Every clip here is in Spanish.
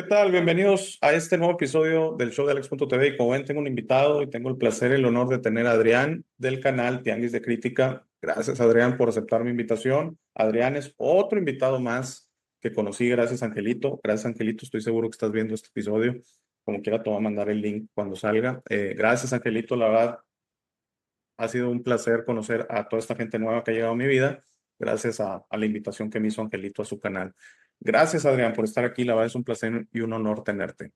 tal? Bienvenidos a este nuevo episodio del show de Alex.tv. Y como ven, tengo un invitado y tengo el placer y el honor de tener a Adrián del canal Tianguis de Crítica. Gracias, Adrián, por aceptar mi invitación. Adrián es otro invitado más que conocí gracias a Angelito. Gracias, Angelito. Estoy seguro que estás viendo este episodio. Como quiera, te voy a mandar el link cuando salga. Gracias, Angelito. La verdad, ha sido un placer conocer a toda esta gente nueva que ha llegado a mi vida, gracias a la invitación que me hizo Angelito a su canal. Gracias, Adrián, por estar aquí. La verdad es un placer y un honor tenerte.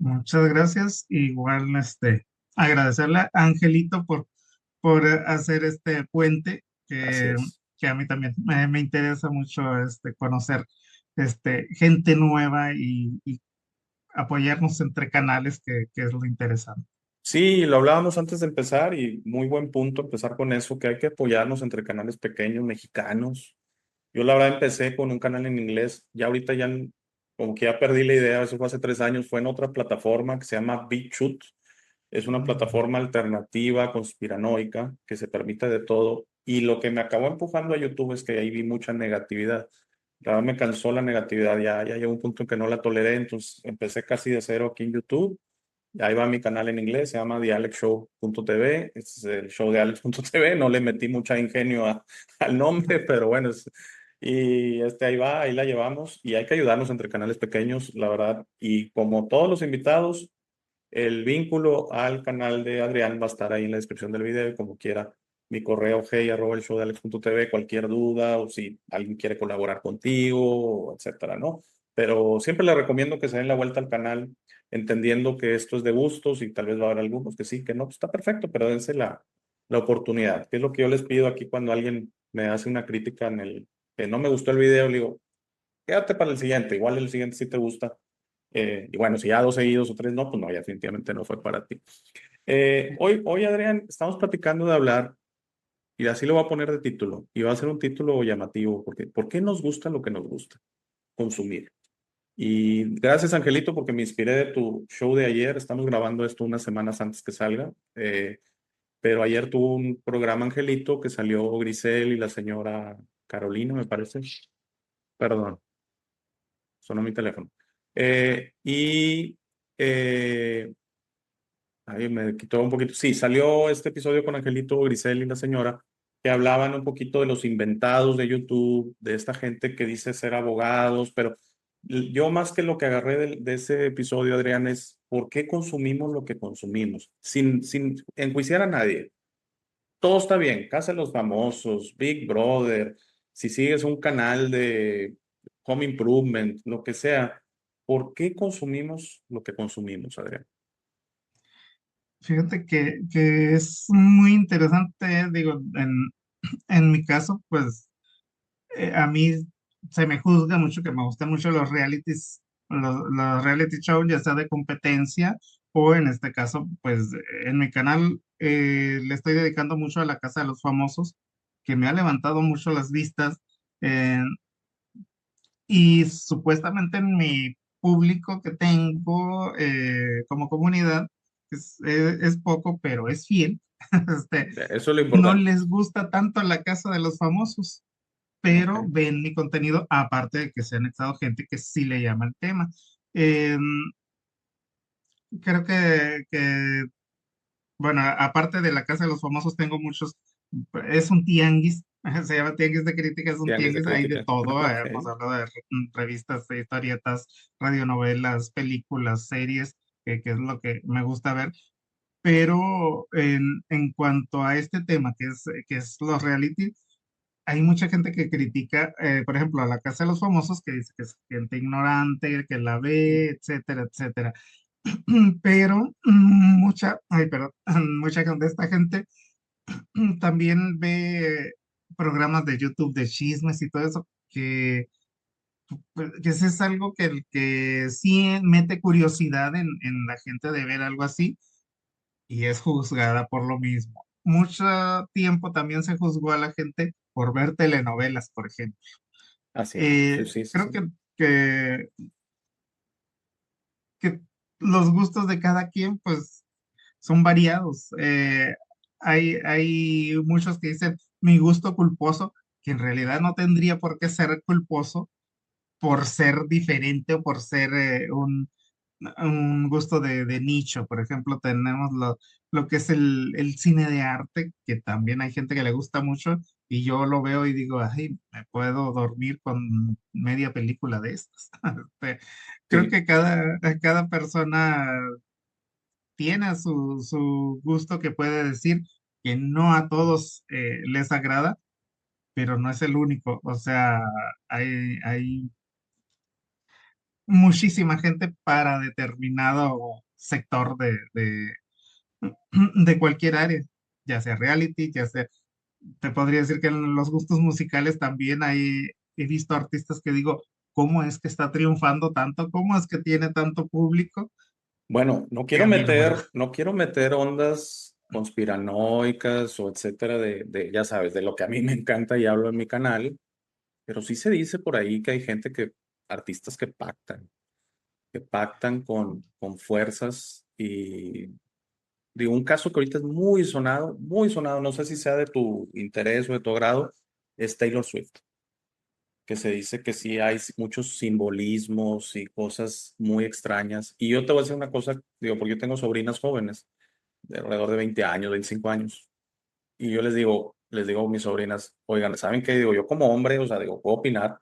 Muchas gracias. Igual, agradecerle a Angelito por hacer este puente Así es. que a mí también me interesa mucho conocer gente nueva y apoyarnos entre canales, que es lo interesante. Sí, lo hablábamos antes de empezar y muy buen punto empezar con eso, que hay que apoyarnos entre canales pequeños, mexicanos. Yo la verdad empecé con un canal en inglés, ya ahorita ya como que ya perdí la idea, eso fue hace 3 años, fue en otra plataforma que se llama BitChute. Es una Mm. plataforma alternativa, conspiranoica, que se permite de todo. Y lo que me acabó empujando a YouTube es que ahí vi mucha negatividad. La verdad me cansó la negatividad, ya llegó un punto en que no la toleré, entonces empecé casi de cero aquí en YouTube. Y ahí va mi canal en inglés, se llama TheAlexShow.tv. Este es el show de Alex.tv. No le metí mucha ingenio al nombre, pero bueno, y ahí va, ahí la llevamos. Y hay que ayudarnos entre canales pequeños, la verdad. Y como todos los invitados, el vínculo al canal de Adrián va a estar ahí en la descripción del video, y como quiera, mi correo hey@elshowdealex.tv, cualquier duda o si alguien quiere colaborar contigo, etcétera, ¿no? Pero siempre le recomiendo que se den la vuelta al canal, entendiendo que esto es de gustos y tal vez va a haber algunos que sí, que no, pues está perfecto, pero dense la oportunidad, que es lo que yo les pido aquí cuando alguien me hace una crítica en el que no me gustó el video, le digo, quédate para el siguiente, igual el siguiente sí te gusta. Y bueno, si ya dos seguidos o tres no, pues no, ya definitivamente no fue para ti. Hoy, Adrián, estamos platicando de hablar, y así lo voy a poner de título, y va a ser un título llamativo, porque ¿por qué nos gusta lo que nos gusta? Consumir. Y gracias, Angelito, porque me inspiré de tu show de ayer. Estamos grabando esto unas semanas antes que salga, pero ayer tuvo un programa, Angelito, que salió Grisel y la señora Carolina, me parece. Perdón, sonó mi teléfono. Y ahí me quitó un poquito. Sí, salió este episodio con Angelito, Grisel y la señora, que hablaban un poquito de los inventados de YouTube, de esta gente que dice ser abogados, pero yo más que lo que agarré de ese episodio, Adrián, es por qué consumimos lo que consumimos, sin enjuiciar a nadie. Todo está bien, Casa de los Famosos, Big Brother, si sigues un canal de Home Improvement, lo que sea, ¿por qué consumimos lo que consumimos, Adrián? Fíjate que es muy interesante, digo, en mi caso, pues a mí se me juzga mucho que me gustan mucho los reality shows, ya sea de competencia o en este caso, pues en mi canal le estoy dedicando mucho a la Casa de los Famosos, que me ha levantado mucho las vistas eh, y supuestamente en mi público que tengo como comunidad es poco, pero es fiel. Eso es lo No importante. les gusta tanto la Casa de los Famosos, Ok. pero ven mi contenido, aparte de que se han anexado gente que sí le llama el tema. Eh, Creo bueno, aparte de la Casa de los Famosos, tengo muchos, es un tianguis, se llama Tianguis de Crítica, es un Tianguis de tianguis, hay de crítica. todo, Ok. hemos hablado de revistas, de historietas, radionovelas, películas, series, que es lo que me gusta ver, pero en cuanto a este tema, que es los reality, hay mucha gente que critica, por ejemplo, a la Casa de los Famosos, que dice que es gente ignorante, que la ve, etcétera, etcétera. Pero ay, perdón, mucha de esta gente también ve programas de YouTube de chismes y todo eso, que ese es algo que sí mete curiosidad en la gente de ver algo así y es juzgada por lo mismo. Mucho tiempo también se juzgó a la gente por ver telenovelas, por ejemplo. Así es. Sí, sí, sí, Creo sí. que, que los gustos de cada quien, pues, son variados. Hay muchos que dicen mi gusto culposo, que en realidad no tendría por qué ser culposo, por ser diferente o por ser un gusto de nicho. Por ejemplo, tenemos lo que es el cine de arte, que también hay gente que le gusta mucho, y yo lo veo y digo, ay, me puedo dormir con media película de estas. Este, creo Sí, que cada persona tiene su gusto, que puede decir que no a todos les agrada, pero no es el único. O sea, hay muchísima gente para determinado sector de cualquier área, ya sea reality, ya sea, te podría decir que en los gustos musicales también he visto artistas que digo, ¿cómo es que está triunfando tanto? ¿Cómo es que tiene tanto público? bueno, Que a mí no me gusta. no quiero meter ondas conspiranoicas o etcétera ya sabes, de lo que a mí me encanta y hablo en mi canal, pero sí se dice por ahí que hay gente artistas que pactan con fuerzas y digo, un caso que ahorita es muy sonado, no sé si sea de tu interés o de tu agrado, es Taylor Swift, que se dice que sí hay muchos simbolismos y cosas muy extrañas. Y yo te voy a decir una cosa, digo, porque yo tengo sobrinas jóvenes, de alrededor de 20 años, 25 años, y yo les digo a mis sobrinas, oigan, ¿saben qué? Digo, yo como hombre, o sea, digo, puedo opinar,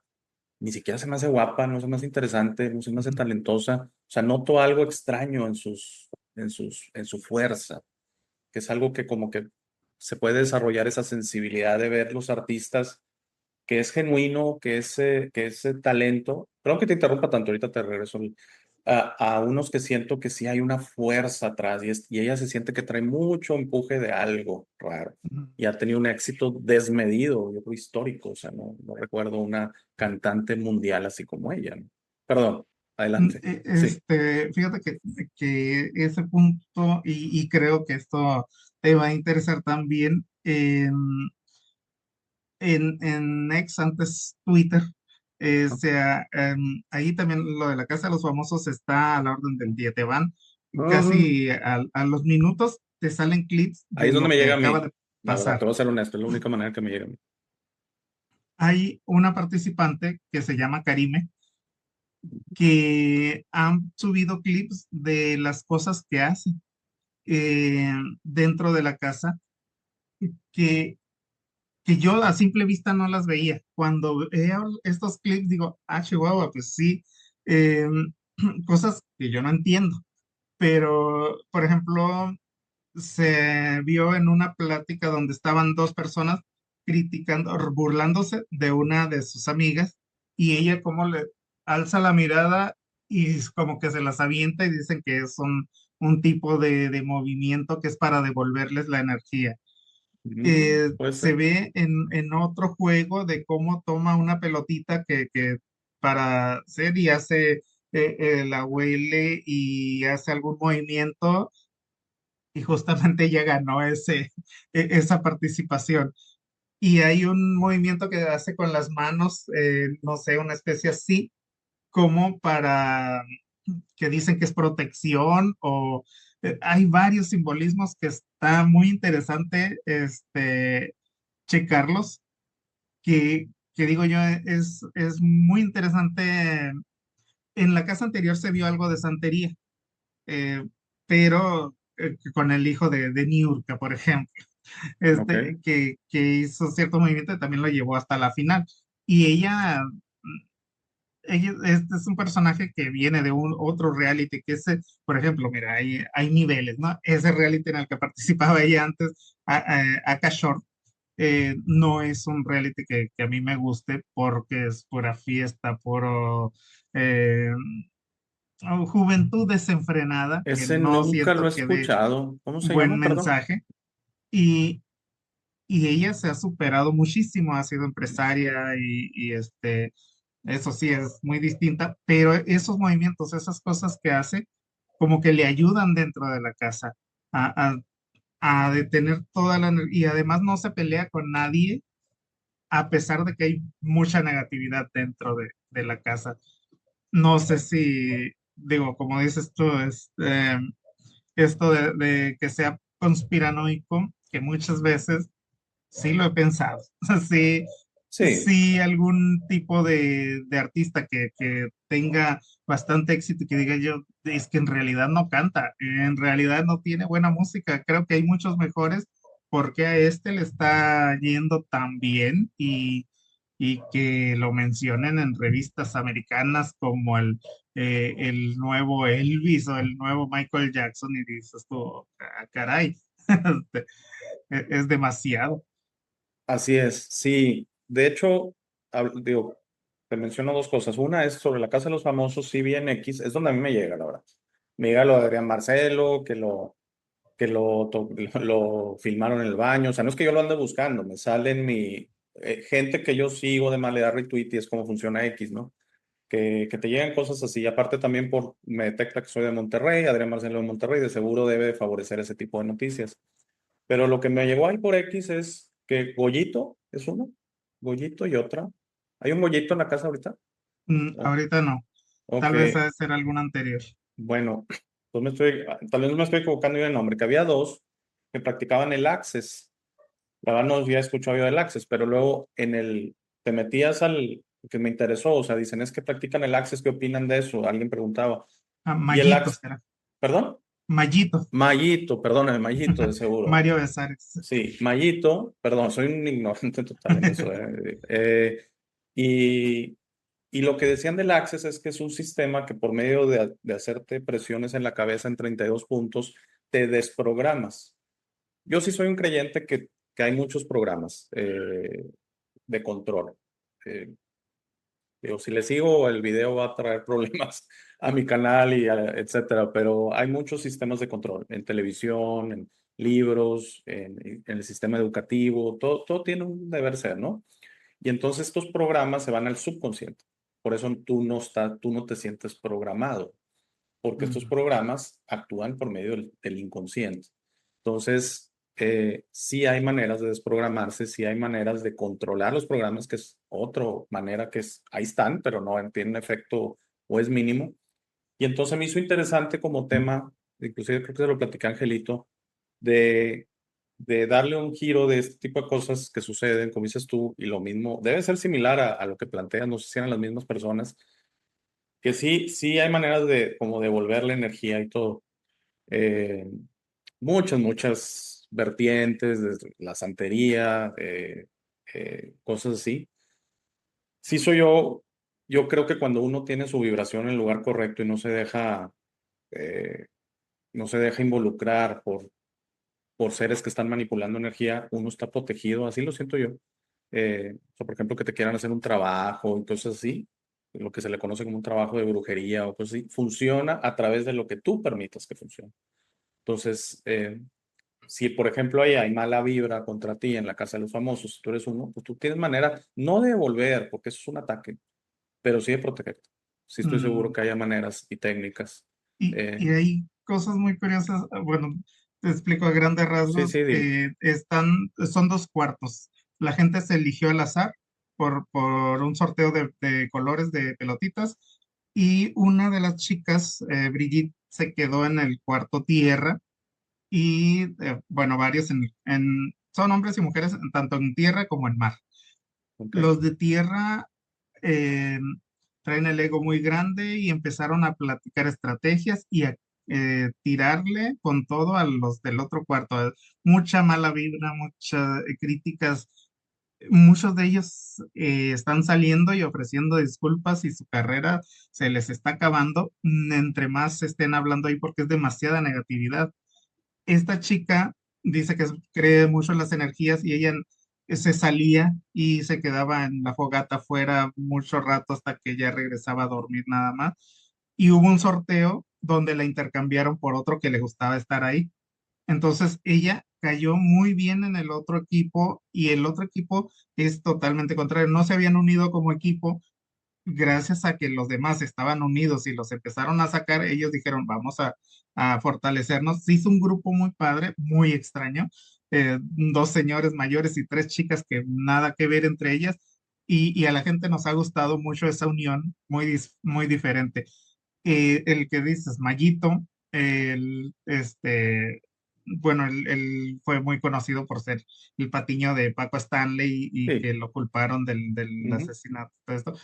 ni siquiera se me hace guapa, no se me hace interesante, no se me hace talentosa, o sea, noto algo extraño en su fuerza, que es algo que como que se puede desarrollar esa sensibilidad de ver los artistas, que es genuino, que ese talento, perdón que te interrumpa tanto, ahorita te regreso, a unos que siento que sí hay una fuerza atrás y ella se siente que trae mucho empuje de algo raro Ujú. y ha tenido un éxito desmedido, yo creo histórico, o sea, no recuerdo una cantante mundial así como ella, ¿no? Perdón, adelante, sí. Fíjate que ese punto, y creo que esto te va a interesar también, en X, antes Twitter, ahí también lo de la Casa de los Famosos está a la orden del día. Te van Ujú. casi a los minutos, te salen clips Ahí de es donde lo me que llega a acaba mí, de la verdad, pasar. te voy a ser honesto, es la única manera que me llega a mí. Hay una participante que se llama Karime, que han subido clips de las cosas que hace eh, dentro de la casa, que, que yo a simple vista no las veía. Cuando veo estos clips digo, ah, Chihuahua, pues sí, eh, cosas que yo no entiendo. Pero, por ejemplo, se vio en una plática donde estaban dos personas criticando, burlándose de una de sus amigas, y ella como le alza la mirada y es como que se las avienta y dicen que es un tipo de movimiento que es para devolverles la energía. Puede Se ser. ve en otro juego de cómo toma una pelotita que para hacer y hace, la huele y hace algún movimiento, y justamente ella ganó esa participación. Y hay un movimiento que hace con las manos, no sé, una especie así, como para, que dicen que es protección, o hay varios simbolismos que está muy interesante checarlos, que digo yo, es muy interesante. En la casa anterior se vio algo de santería, eh, pero con el hijo de Niurka, por ejemplo, Ok. que hizo cierto movimiento y también lo llevó hasta la final. Y ella, este es un personaje que viene de un otro reality, que es, por ejemplo, mira, hay niveles, ¿no? Ese reality en el que participaba ella antes, Aka Shore, no es un reality que a mí me guste, porque es pura fiesta, puro eh, juventud desenfrenada, que Ese no nunca lo he siento que dé escuchado. ¿Cómo se buen llama? Perdón. mensaje. Y, y ella se ha superado muchísimo, ha sido empresaria, eso sí es muy distinta, pero esos movimientos, esas cosas que hace, como que le ayudan dentro de la casa a, a, a detener toda la energía, y además no se pelea con nadie, a pesar de que hay mucha negatividad dentro de la casa. No sé si, digo, como dices tú, esto de que sea conspiranoico, que muchas veces sí lo he pensado. Sí, Sí, sí algún tipo de artista que tenga bastante éxito y que diga yo, es que en realidad no canta, en realidad no tiene buena música, creo que hay muchos mejores, porque a este le está yendo tan bien y que lo mencionen en revistas americanas como el nuevo Elvis o el nuevo Michael Jackson y dices tú, "Ah, caray, es demasiado". así es. Sí, de hecho, digo, te menciono dos cosas. Una es sobre la Casa de los Famosos, CBN X, es donde a mí me llega, la verdad. Me llega lo de Adrián Marcelo, lo filmaron en el baño. O sea, no es que yo lo ande buscando, me sale en mi gente que yo sigo de mal le da retweet y es como funciona X, ¿no? Que te llegan cosas así. Aparte también me detecta que soy de Monterrey, Adrián Marcelo de Monterrey, de seguro debe favorecer ese tipo de noticias. Pero lo que me llegó ahí por X es que Goyito es uno, Goyito y otra. ¿Hay un Goyito en la casa ahorita? O- Ahorita no, ok, tal vez ha de ser algún anterior. bueno, pues tal vez me estoy equivocando yo el nombre, que había dos que practicaban el Access. La verdad no había escuchado yo del Access, pero luego te metías que me interesó, o sea, dicen, es que practican el Access, ¿qué opinan de eso? Alguien preguntaba. Ah, Y el Mayito Access, será. ¿perdón? Mayito, Mayito, perdóname, Mayito, de seguro. Mario Besares. Sí, Mayito, perdón, soy un ignorante total en eso. Y, y lo que decían del Access es que es un sistema que por medio de hacerte presiones en la cabeza en 32 puntos, te desprogramas. Yo sí soy un creyente que hay muchos programas de control. Eh, Digo, si le sigo, el video va a traer problemas a mi canal y etcétera, pero hay muchos sistemas de control en televisión, en libros, en el sistema educativo, todo tiene un deber ser, ¿no? Y entonces estos programas se van al subconsciente. Por eso tú no te sientes programado, porque estos Mm, programas actúan por medio del inconsciente. Entonces, sí hay maneras de desprogramarse, sí hay maneras de controlar los programas, que es otra manera ahí están, pero no tienen efecto o es mínimo. Y entonces me hizo interesante como tema, inclusive creo que se lo platicé a Angelito, de, de darle un giro de este tipo de cosas que suceden, como dices tú, y lo mismo, debe ser similar a lo que planteas, no sé si eran las mismas personas, que sí hay maneras de como devolverle energía y todo. Eh, muchas vertientes, desde la santería, cosas así. Sí soy yo creo que cuando uno tiene su vibración en el lugar correcto y eh, no se deja involucrar por seres que están manipulando energía, uno está protegido, así lo siento yo. O sea, por ejemplo, que te quieran hacer un trabajo y cosas así, lo que se le conoce como un trabajo de brujería o cosas así, funciona a través de lo que tú permitas que funcione. Entonces, si por ejemplo hay mala vibra contra ti en la casa de los famosos, si tú eres uno, pues tú tienes manera, no de devolver, porque eso es un ataque, pero sí de protegerte. Sí estoy seguro mm, que haya maneras y técnicas. y Eh, hay cosas muy curiosas. Bueno, te explico a grandes sí, rasgos. sí, dime. Son dos cuartos. La gente se eligió al azar por un sorteo de colores de pelotitas y una de las chicas, Brigitte, se quedó en el cuarto tierra y, bueno, varios son hombres y mujeres tanto en tierra como en mar. Ok, Los de tierra eh, traen el ego muy grande y empezaron a platicar estrategias y a tirarle con todo a los del otro cuarto. Mucha mala vibra, muchas críticas. Muchos de ellos están saliendo y ofreciendo disculpas y su carrera se les está acabando entre más estén hablando ahí porque es demasiada negatividad. Esta chica dice que cree mucho en las energías y ella se salía y se quedaba en la fogata afuera mucho rato hasta que ella regresaba a dormir nada más. Y hubo un sorteo donde la intercambiaron por otro que le gustaba estar ahí. Entonces ella cayó muy bien en el otro equipo y el otro equipo es totalmente contrario. No se habían unido como equipo, gracias a que los demás estaban unidos y los empezaron a sacar, ellos dijeron, vamos a fortalecernos. Se hizo un grupo muy padre, muy extraño, dos señores mayores y tres chicas que nada que ver entre ellas, y a la gente nos ha gustado mucho esa unión, muy diferente. El que dices, Mayito, el, este, bueno, él fue muy conocido por ser el patiño de Paco Stanley y Sí. que lo culparon del Ujú. asesinato, todo esto.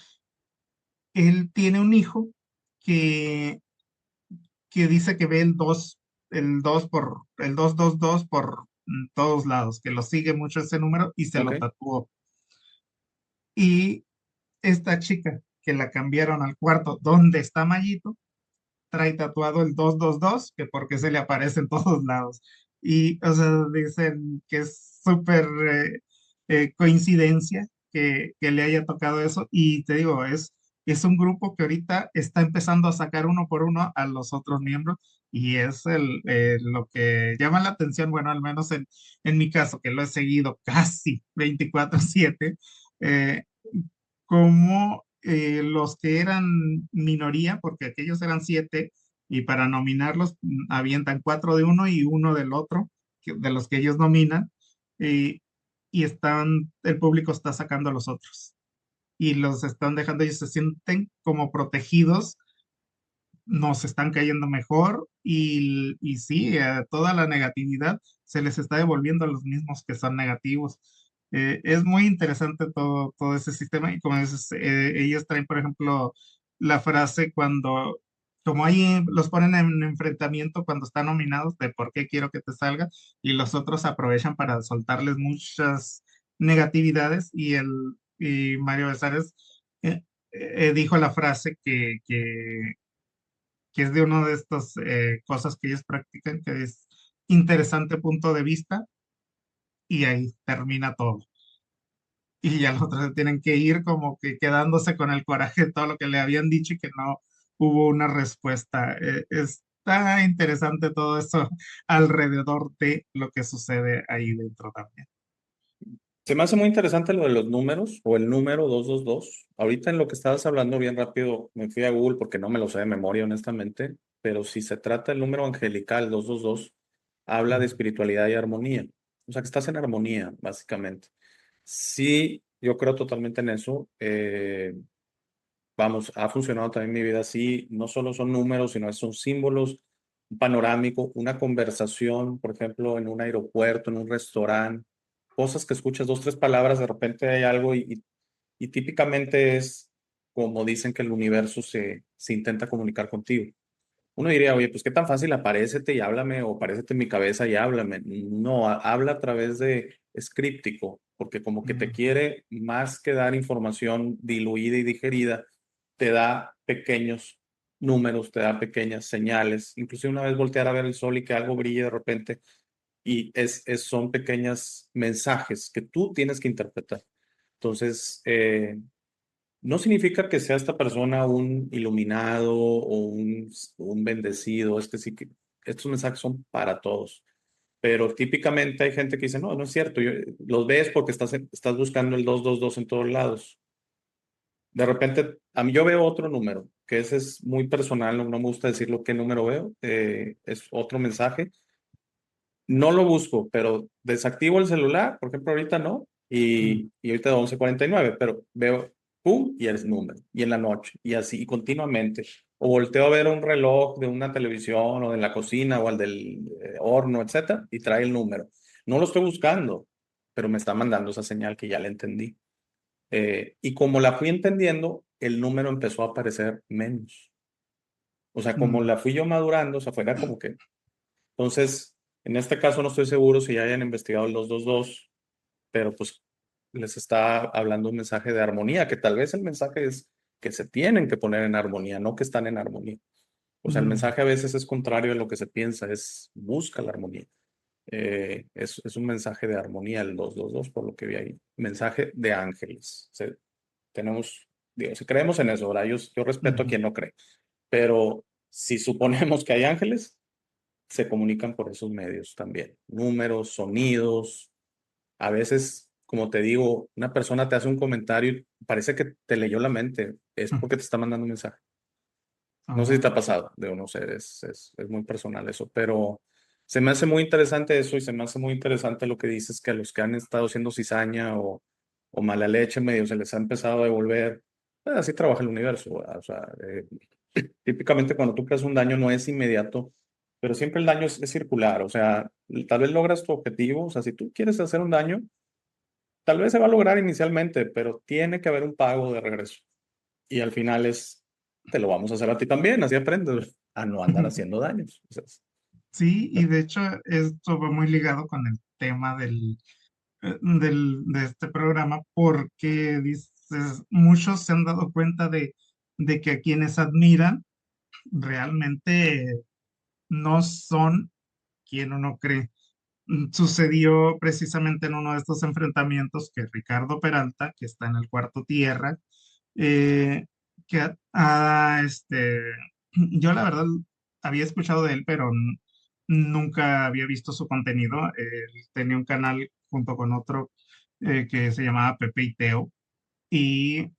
Él tiene un hijo que, que dice que ve el 222 por todos lados, que lo sigue mucho ese número y se lo Ok. tatuó. Y esta chica que la cambiaron al cuarto donde está Mayito, trae tatuado el 222 que porque se le aparece en todos lados. Y, o sea, dicen que es súper coincidencia que le haya tocado eso. Y te digo, es un grupo que ahorita está empezando a sacar uno por uno a los otros miembros. Y es lo que llama la atención, bueno, al menos en mi caso, que lo he seguido casi 24/7, eh, como los que eran minoría, porque aquellos eran 7, y para nominarlos avientan 4 de uno y uno del otro, de los que ellos nominan, y, y el público está sacando a los otros. Y los están dejando, ellos se sienten como protegidos, nos están cayendo mejor y sí, toda la negatividad se les está devolviendo a los mismos que son negativos. Es muy interesante todo ese sistema y como dices, ellos traen, por ejemplo, la frase cuando, como ahí los ponen en enfrentamiento cuando están nominados de por qué quiero que te salga y los otros aprovechan para soltarles muchas negatividades y Mario Besares eh, dijo la frase que es de una de estas cosas que ellos practican, que es interesante punto de vista, y ahí termina todo. Y ya los otros se tienen que ir como que quedándose con el coraje de todo lo que le habían dicho y que no hubo una respuesta. Está interesante todo eso alrededor de lo que sucede ahí dentro también. Se me hace muy interesante lo de los números o el número 222. Ahorita en lo que estabas hablando bien rápido, me fui a Google porque no me lo sé de memoria, honestamente, pero si se trata del número angelical 222, habla de Mm. espiritualidad y armonía. O sea, que estás en armonía, básicamente. Sí, yo creo totalmente en eso. Vamos, ha funcionado también mi vida así. No solo son números, sino son símbolos, un panorámico, una conversación, por ejemplo, en un aeropuerto, en un restaurante, cosas que escuchas dos, tres palabras, de repente hay algo y típicamente es como dicen que el universo se intenta comunicar contigo. Uno diría, oye, pues qué tan fácil, aparécete y háblame, o aparécete en mi cabeza y háblame. No, habla a través de, es críptico, porque como que te Mm. quiere más que dar información diluida y digerida, te da pequeños números, te da pequeñas señales. Inclusive una vez voltear a ver el sol y que algo brille de repente, y son pequeños mensajes que tú tienes que interpretar. Entonces, no significa que sea esta persona un iluminado o un bendecido, es que sí que estos mensajes son para todos, pero típicamente hay gente que dice, no, no es cierto, los ves porque estás buscando el 222 en todos lados. De repente, a mí yo veo otro número, que ese es muy personal, no me gusta decirlo qué número veo, es otro mensaje. No lo busco, pero desactivo el celular, por ejemplo, ahorita no, Mm. y ahorita 11:49, pero veo, pum, y el número, y en la noche, y así, y continuamente. O volteo a ver un reloj de una televisión o de la cocina o al del horno, etcétera, y trae el número. No lo estoy buscando, pero me está mandando esa señal que ya le entendí. Y como la fui entendiendo, el número empezó a aparecer menos. O sea, como Mm. la fui yo madurando, o sea, fuera como que entonces, en este caso no estoy seguro si ya hayan investigado el 222, pero pues les está hablando un mensaje de armonía, que tal vez el mensaje es que se tienen que poner en armonía, no que están en armonía. O sea, el Mm. mensaje a veces es contrario a lo que se piensa, es busca la armonía. Es un mensaje de armonía el 222, por lo que vi ahí. Mensaje de ángeles. Tenemos, digo, si creemos en eso, ¿verdad? Yo respeto a Mm. quien no cree, pero si suponemos que hay ángeles, se comunican por esos medios también. Números, sonidos. A veces, como te digo, una persona te hace un comentario y parece que te leyó la mente. Es Mm. porque te está mandando un mensaje. No sé si te Oh. ha pasado, de no sé, es muy personal eso, pero se me hace muy interesante eso y se me hace muy interesante lo que dices, que a los que han estado haciendo cizaña o mala leche medio se les ha empezado a devolver. Así trabaja el universo, ¿verdad? O sea, típicamente cuando tú creas un daño no es inmediato, pero siempre el daño es circular, o sea, tal vez logras tu objetivo, o sea, si tú quieres hacer un daño, tal vez se va a lograr inicialmente, pero tiene que haber un pago de regreso. Y al final te lo vamos a hacer a ti también, así aprendes a no andar haciendo daños. O sea, Sí, y de hecho esto va muy ligado con el tema de este programa, porque dices, muchos se han dado cuenta de que a quienes admiran realmente no son quien uno cree. Sucedió precisamente en uno de estos enfrentamientos que Ricardo Peralta, que está en el cuarto tierra, eh, yo la verdad había escuchado de él, pero nunca había visto su contenido. Él tenía un canal junto con otro que se llamaba Pepe y Teo, y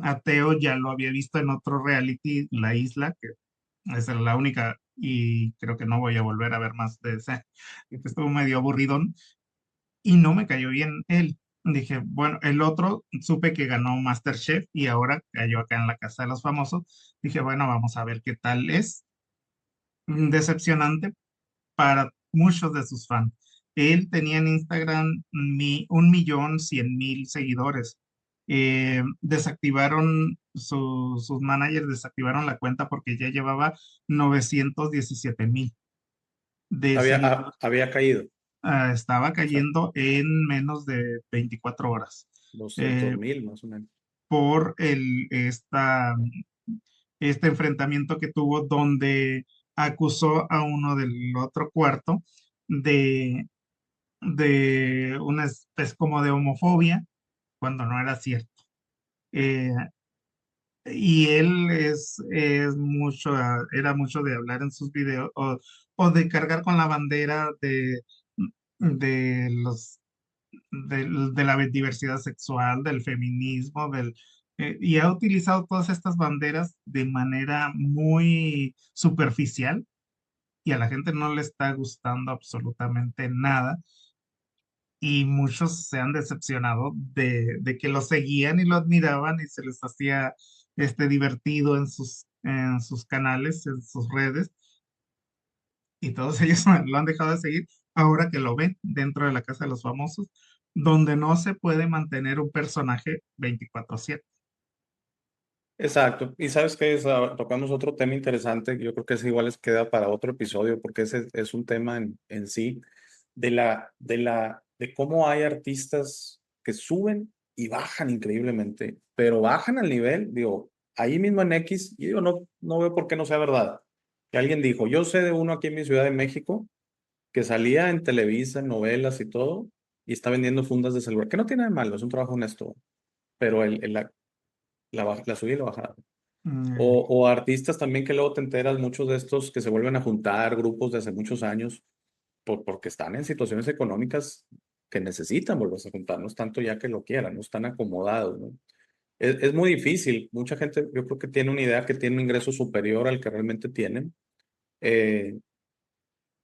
a Teo ya lo había visto en otro reality, La Isla, que esa es la única, y creo que no voy a volver a ver más de ese, que estuvo medio aburridón, y no me cayó bien él. Dije, bueno, el otro supe que ganó MasterChef y ahora cayó acá en la Casa de los Famosos. Dije, bueno, vamos a ver qué tal es. Decepcionante para muchos de sus fans. Él tenía en Instagram 1.100.000 seguidores. Desactivaron, sus managers desactivaron la cuenta porque ya llevaba 917.000 de seguidores. había caído Estaba cayendo en menos de 24 horas, 200 eh, mil más o menos. por este enfrentamiento que tuvo donde acusó a uno del otro cuarto de, de una especie como de homofobia cuando no era cierto. Eh, y él era mucho de hablar en sus videos o de cargar con la bandera de los de la diversidad sexual, del feminismo, y ha utilizado todas estas banderas de manera muy superficial y a la gente no le está gustando absolutamente nada y muchos se han decepcionado de que lo seguían y lo admiraban y se les hacía divertido en sus canales, en sus redes y todos ellos lo han dejado de seguir ahora que lo ven dentro de la Casa de los Famosos, donde no se puede mantener un personaje 24/7. Exacto. Y sabes que tocamos otro tema interesante, yo creo que ese igual les queda para otro episodio, porque ese es un tema en sí, de cómo hay artistas que suben y bajan increíblemente, pero bajan al nivel, digo, ahí mismo en X, y digo, no veo por qué no sea verdad. Que alguien dijo, yo sé de uno aquí en mi Ciudad de México que salía en Televisa, en novelas y todo, y está vendiendo fundas de celular, que no tiene nada de malo, es un trabajo honesto, pero la subida y la bajada. Mm, O artistas también que luego te enteras, muchos de estos que se vuelven a juntar, grupos de hace muchos años, porque están en situaciones económicas que necesitan volverse a juntar, no es tanto ya que lo quieran, no están acomodados, ¿no? Es muy difícil, mucha gente yo creo que tiene una idea que tiene un ingreso superior al que realmente tienen. Eh,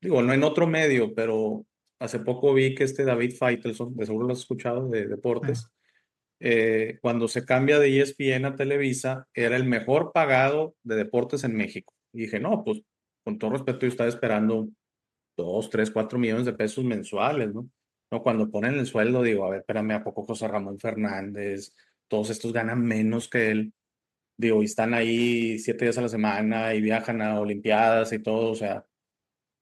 Digo, no en otro medio, pero hace poco vi que David Faitelson, de seguro lo has escuchado, de sí. deportes, cuando se cambia de ESPN a Televisa, era el mejor pagado de deportes en México. Y dije, no, pues con todo respeto, yo estaba esperando 2, 3, 4 millones de pesos mensuales, ¿no? No, cuando ponen el sueldo, digo, a ver, espérame, ¿a poco José Ramón Fernández, todos estos ganan menos que él? Digo, y están ahí 7 días a la semana y viajan a Olimpiadas y todo, o sea,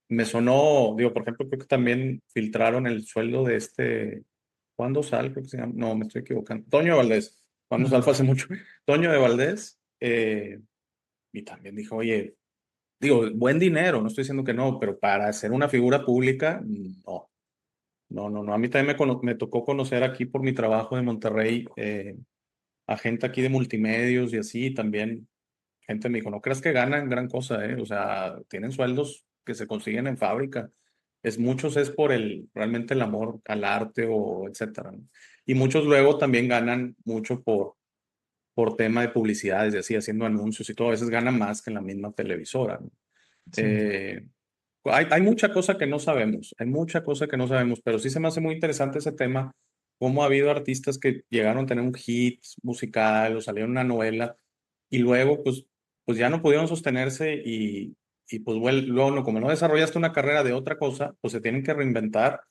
me sonó, digo, por ejemplo, creo que también filtraron el sueldo de Juan Dosal, creo que se llama, no, me estoy equivocando, Toño de Valdés, Juan Dosal fue hace mucho, Toño de Valdés, y también dijo, oye, digo, buen dinero, no estoy diciendo que no, pero para ser una figura pública, no, a mí también me tocó conocer aquí por mi trabajo de Monterrey, a gente aquí de multimedios y así, también gente me dijo, no creas que ganan gran cosa, o sea, tienen sueldos que se consiguen en fábrica. Muchos es por realmente el amor al arte o etcétera, ¿no? Y muchos luego también ganan mucho por tema de publicidades y así, haciendo anuncios y todo, a veces ganan más que en la misma televisora, ¿no? Sí. Eh, hay mucha cosa que no sabemos, hay mucha cosa que no sabemos, pero sí se me hace muy interesante ese tema, cómo ha habido artistas que llegaron a tener un hit musical o salieron en una novela y luego pues ya no pudieron sostenerse y pues luego, como no desarrollaste una carrera de otra cosa, pues se tienen que reinventar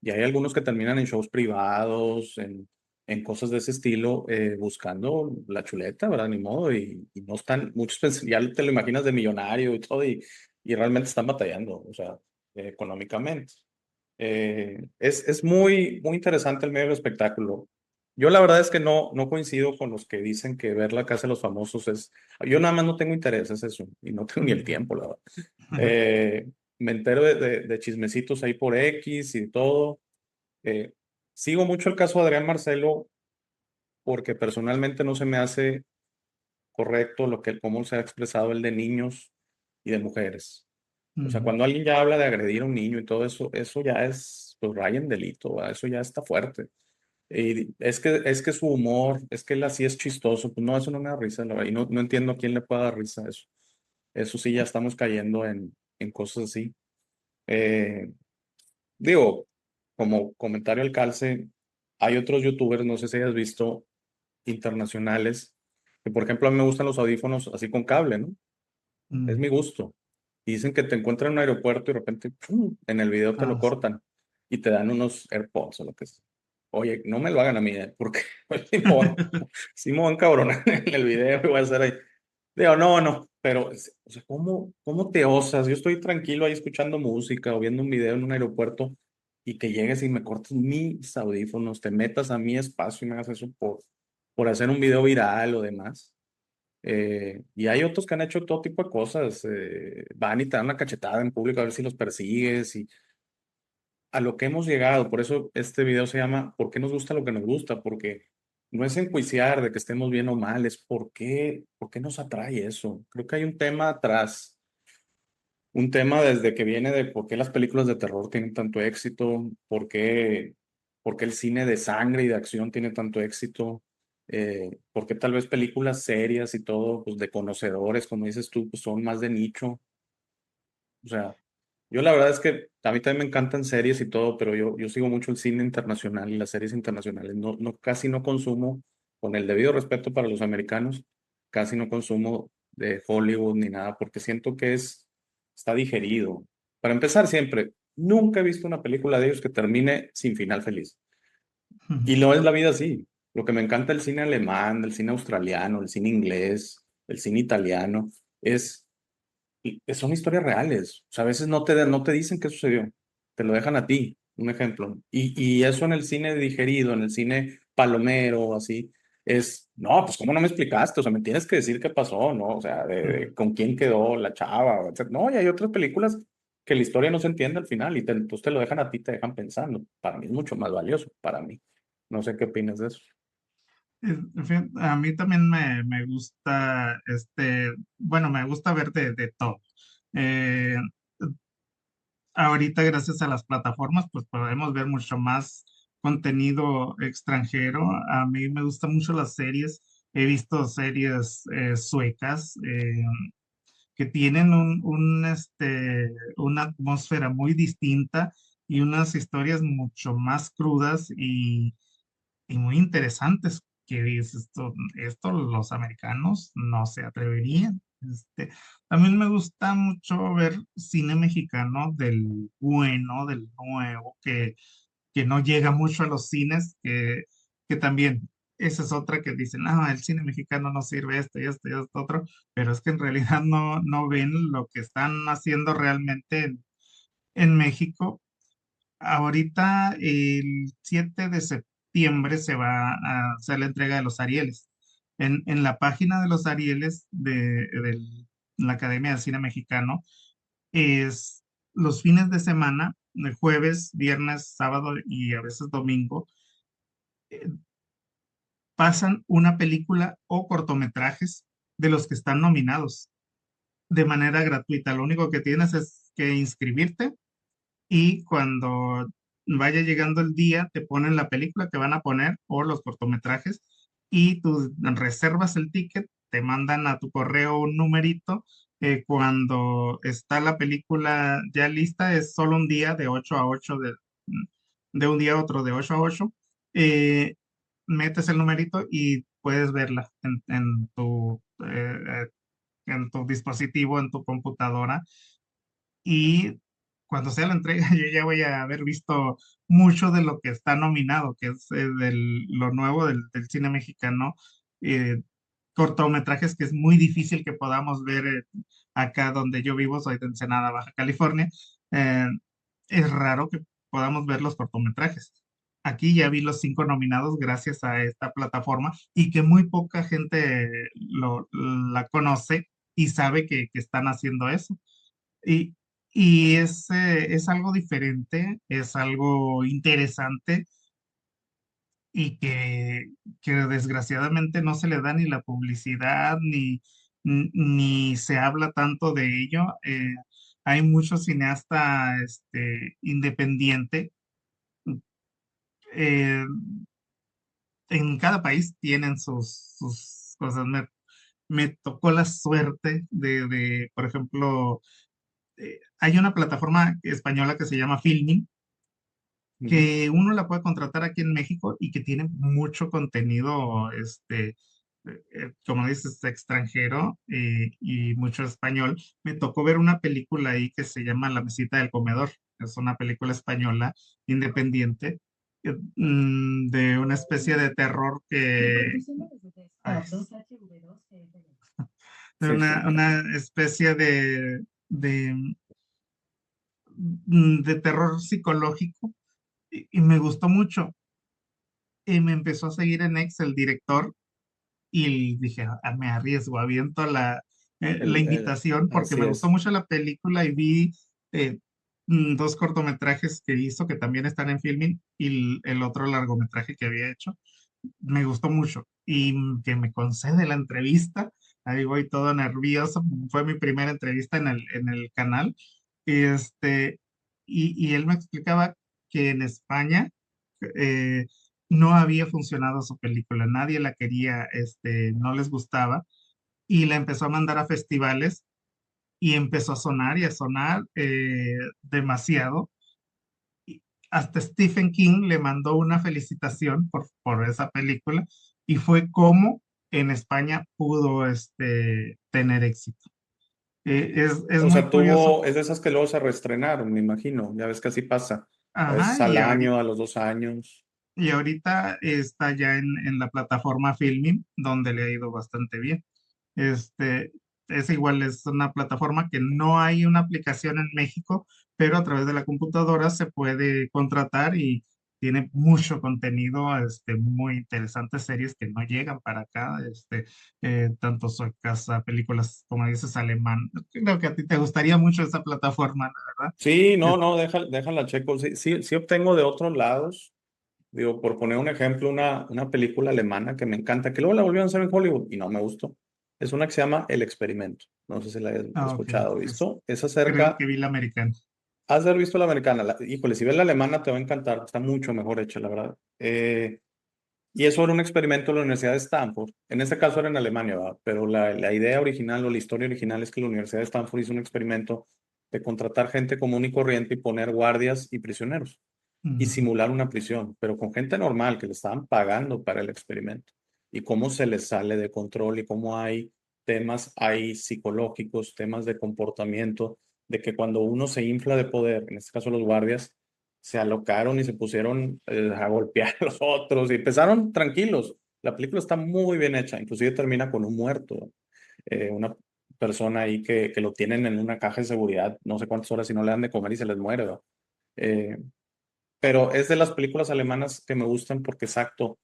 y hay algunos que terminan en shows privados, en cosas de ese estilo, buscando la chuleta, ¿verdad? Ni modo, y no están, muchos ya te lo imaginas de millonario y todo, y realmente están batallando, o sea, económicamente. Es muy, muy interesante el medio del espectáculo. Yo la verdad es que no coincido con los que dicen que ver la casa de los famosos es... Yo nada más no tengo interés, es eso, y no tengo ni el tiempo, la verdad. Eh, Me entero de chismecitos ahí por X y todo. Eh, Sigo mucho el caso de Adrián Marcelo porque personalmente no se me hace correcto cómo se ha expresado el de niños y de mujeres. O sea, Ujú, cuando alguien ya habla de agredir a un niño y todo eso, eso ya es, pues, raya en delito, ¿verdad? Eso ya está fuerte. Y es que su humor, es que él así es chistoso, pues no, eso no me da risa, la verdad, y no entiendo a quién le pueda dar risa eso. Eso sí, ya estamos cayendo en cosas así. Eh, Digo, como comentario al calce, hay otros youtubers, no sé si hayas visto, internacionales, que por ejemplo a mí me gustan los audífonos así con cable, ¿no? Es ujú. mi gusto. Y dicen que te encuentran en un aeropuerto y de repente ¡pum! En el video te lo Ah, sí. cortan y te dan unos AirPods o lo que sea. Oye, no me lo hagan a mí, porque sí me voy a encabronar en el video y voy a hacer ahí. Digo, no, pero, o sea, ¿cómo te osas? Yo estoy tranquilo ahí escuchando música o viendo un video en un aeropuerto y que llegues y me cortes mis audífonos, te metas a mi espacio y me hagas eso por hacer un video viral o demás. Y hay otros que han hecho todo tipo de cosas. Van y te dan una cachetada en público a ver si los persigues y a lo que hemos llegado. Por eso este video se llama ¿Por qué nos gusta lo que nos gusta? Porque no es enjuiciar de que estemos bien o mal, es por qué nos atrae eso. Creo que hay un tema atrás, un tema desde que viene de por qué las películas de terror tienen tanto éxito, por qué el cine de sangre y de acción tiene tanto éxito, por qué tal vez películas serias y todo, pues de conocedores, como dices tú, pues son más de nicho. O sea, yo la verdad es que a mí también me encantan series y todo, pero yo sigo mucho el cine internacional y las series internacionales. Casi no consumo, con el debido respeto para los americanos, casi no consumo de Hollywood ni nada, porque siento que está digerido. Para empezar, siempre, nunca he visto una película de ellos que termine sin final feliz. Y no es la vida así. Lo que me encanta del cine alemán, del cine australiano, el cine inglés, el cine italiano, es son historias reales. O sea, a veces no te dicen qué sucedió, te lo dejan a ti, un ejemplo. Y eso en el cine digerido, en el cine palomero, así, no, pues ¿cómo no me explicaste? O sea, me tienes que decir qué pasó, ¿no? O sea, con quién quedó la chava, etcétera. No, y hay otras películas que la historia no se entiende al final y entonces te lo dejan a ti, te dejan pensando. Para mí es mucho más valioso, para mí. No sé qué opinas de eso. En fin, a mí también me gusta, bueno, me gusta ver de todo. Eh, Ahorita, gracias a las plataformas, pues podemos ver mucho más contenido extranjero. A mí me gustan mucho las series. He visto series suecas que tienen una atmósfera muy distinta y unas historias mucho más crudas y muy interesantes que dices, esto los americanos no se atreverían. También me gusta mucho ver cine mexicano del bueno, del nuevo, que no llega mucho a los cines, que también, esa es otra que dicen, el cine mexicano no sirve esto y esto y esto otro, pero es que en realidad no ven lo que están haciendo realmente en México. Ahorita, el 7 de septiembre, se va a hacer la entrega de los Arieles. En la página de los Arieles de la Academia de Cine Mexicano, es los fines de semana, el jueves, viernes, sábado y a veces domingo, eh, pasan una película o cortometrajes de los que están nominados de manera gratuita. Lo único que tienes es que inscribirte y cuando vaya llegando el día te ponen la película que van a poner o los cortometrajes y tú reservas el ticket, te mandan a tu correo un numerito. Cuando está la película ya lista, es solo un día de 8 a 8, de un día a otro de 8 a 8. eh, Metes el numerito y puedes verla en tu en tu dispositivo, en tu computadora, y cuando sea la entrega yo ya voy a haber visto mucho de lo que está nominado, que es lo nuevo del cine mexicano, eh, cortometrajes que es muy difícil que podamos ver acá donde yo vivo, soy de Ensenada, Baja California. eh, es raro que podamos ver los cortometrajes. Aquí ya vi los 5 nominados gracias a esta plataforma y que muy poca gente la conoce y sabe que están haciendo eso. Y, es algo diferente, es algo interesante y que desgraciadamente no se le da ni la publicidad ni se habla tanto de ello. Hay mucho cineasta independiente. eh, en cada país tienen sus cosas. Me tocó la suerte por ejemplo, hay una plataforma española que se llama Filmin, Ujú. que uno la puede contratar aquí en México y que tiene mucho contenido, como dices, extranjero y mucho español. Me tocó ver una película ahí que se llama La mesita del comedor. Es una película española independiente, de una especie de terror ay, de Sí, sí. una especie de terror psicológico y me gustó mucho. Y me empezó a seguir en X el director y dije, "Ah, me arriesgo, aviento la invitación porque Así me gustó es. mucho la película y vi eh, 2 cortometrajes que hizo que también están en Filmin y el otro largometraje que había hecho. Me gustó mucho y que me concede la entrevista. Ahí voy todo nervioso. Fue mi primera entrevista en el canal. Y, y él me explicaba que en España eh, no había funcionado su película. Nadie la quería, no les gustaba. Y la empezó a mandar a festivales y empezó a sonar y a sonar demasiado. Y hasta Stephen King le mandó una felicitación por esa película y fue como en España pudo tener éxito. Es O muy sea, curioso. es de esas que luego se reestrenaron, me imagino. Ya ves que así pasa. A veces Ajá, al año, a los 2 años. y ahorita está ya en la plataforma Filmin, donde le ha ido bastante bien. Este, es igual, es una plataforma que no hay una aplicación en México, pero a través de la computadora se puede contratar y tiene mucho contenido, muy interesantes series que no llegan para acá, tanto suecas, películas, como dices, alemán. Creo que a ti te gustaría mucho esa plataforma, la verdad. Sí, no, Es- no, déjala checo. Sí, sí, sí obtengo de otros lados. Digo, por poner un ejemplo, una película alemana que me encanta, que luego la volvieron a hacer en Hollywood y no me gustó. Es una que se llama El Experimento. No sé si la has ok, escuchado o visto. Es creo acerca, que vi la americana. has de haber visto la americana. Híjole, si ves la alemana te va a encantar. Está mucho mejor hecha, la verdad. Y es sobre un experimento de la Universidad de Stanford. En este caso era en Alemania, ¿verdad? Pero la idea original o la historia original es que la Universidad de Stanford hizo un experimento de contratar gente común y corriente y poner guardias y prisioneros y Ujú. simular una prisión, pero con gente normal que le estaban pagando para el experimento. Y cómo se les sale de control y cómo hay temas ahí psicológicos, temas de comportamiento, de que cuando uno se infla de poder, en este caso los guardias, se alocaron y se pusieron a golpear a los otros y empezaron tranquilos. La película está muy bien hecha, inclusive termina con un muerto, una persona ahí que lo tienen en una caja de seguridad, no sé cuántas horas y no le dan de comer y se les muere, ¿no? Eh, pero es de las películas alemanas que me gustan porque exacto,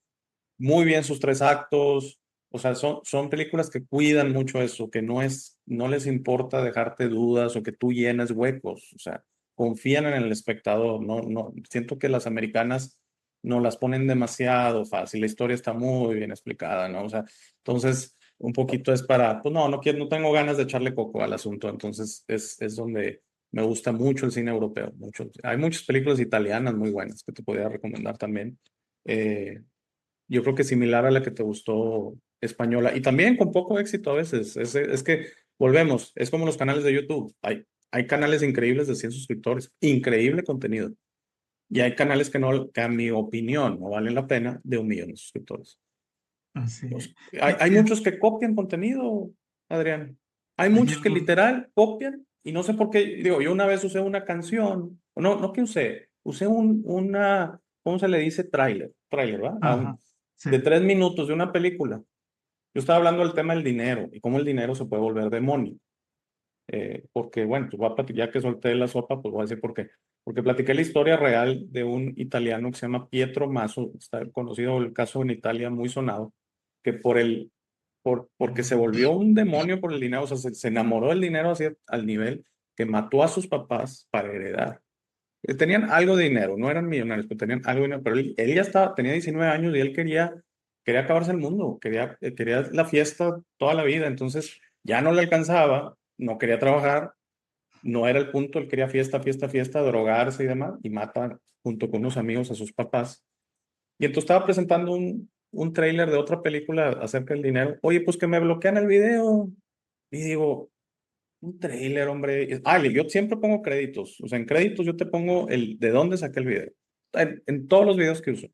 muy bien sus 3 actos, o sea, son películas que cuidan mucho eso, que no les importa dejarte dudas o que tú llenes huecos, o sea, confían en el espectador, no, siento que las americanas no las ponen demasiado fácil, la historia está muy bien explicada, ¿no? O sea, entonces, un poquito es para, pues no quiero, no tengo ganas de echarle coco al asunto, entonces es donde me gusta mucho el cine europeo, mucho. Hay muchas películas italianas muy buenas que te podría recomendar también. Eh, yo creo que similar a la que te gustó española y también con poco éxito a veces. Es que volvemos, es como los canales de YouTube. Hay canales increíbles de 100 suscriptores, increíble contenido. Y hay canales que no, que a mi opinión no valen la pena de 1 millón de suscriptores. Así. Hay muchos que copian contenido, Adrián. Hay Hay muchos que algún, literal copian y no sé por qué. Digo, yo una vez usé una canción, no que usé ¿cómo se le dice? Tráiler, ¿va? ajá, sí, De 3 minutos de una película. Yo estaba hablando del tema del dinero y cómo el dinero se puede volver demonio. Porque, bueno, pues voy a ya que solté la sopa, pues voy a decir por qué. Porque platiqué la historia real de un italiano que se llama Pietro Masso, está conocido el caso en Italia, muy sonado, que porque se volvió un demonio por el dinero, o sea, se enamoró del dinero así al nivel que mató a sus papás para heredar. Tenían algo de dinero, no eran millonarios, pero tenían algo de dinero, pero él ya tenía 19 años y él quería acabarse el mundo, quería la fiesta toda la vida, entonces ya no le alcanzaba, no quería trabajar, no era el punto, él quería fiesta, fiesta, fiesta, drogarse y demás, y mata junto con unos amigos a sus papás. Y entonces estaba presentando un tráiler de otra película acerca del dinero. Oye, pues que me bloquean el video. Y digo, un tráiler, hombre. Yo siempre pongo créditos. O sea, en créditos yo te pongo el de dónde saqué el video. En todos los videos que uso.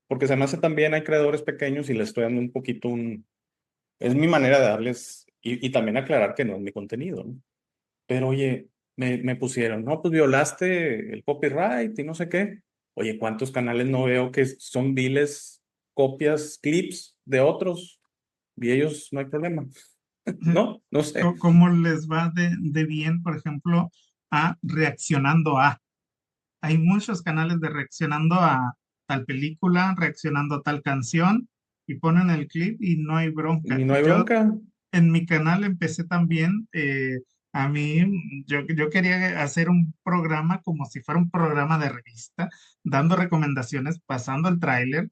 Porque se me hace también, hay creadores pequeños y les estoy dando un poquito Es mi manera de darles y también aclarar que no es mi contenido, ¿no? Pero oye, me pusieron, no, pues violaste el copyright y no sé qué. Oye, ¿cuántos canales no veo que son viles copias, clips de otros? Y ellos no hay problema. No sé. cómo les va de bien, por ejemplo, a reaccionando a. Hay muchos canales de reaccionando a tal película, reaccionando a tal canción y ponen el clip y no hay bronca. Y no hay Yo bronca. en mi canal empecé también, a mí, yo quería hacer un programa como si fuera un programa de revista, dando recomendaciones, pasando el tráiler,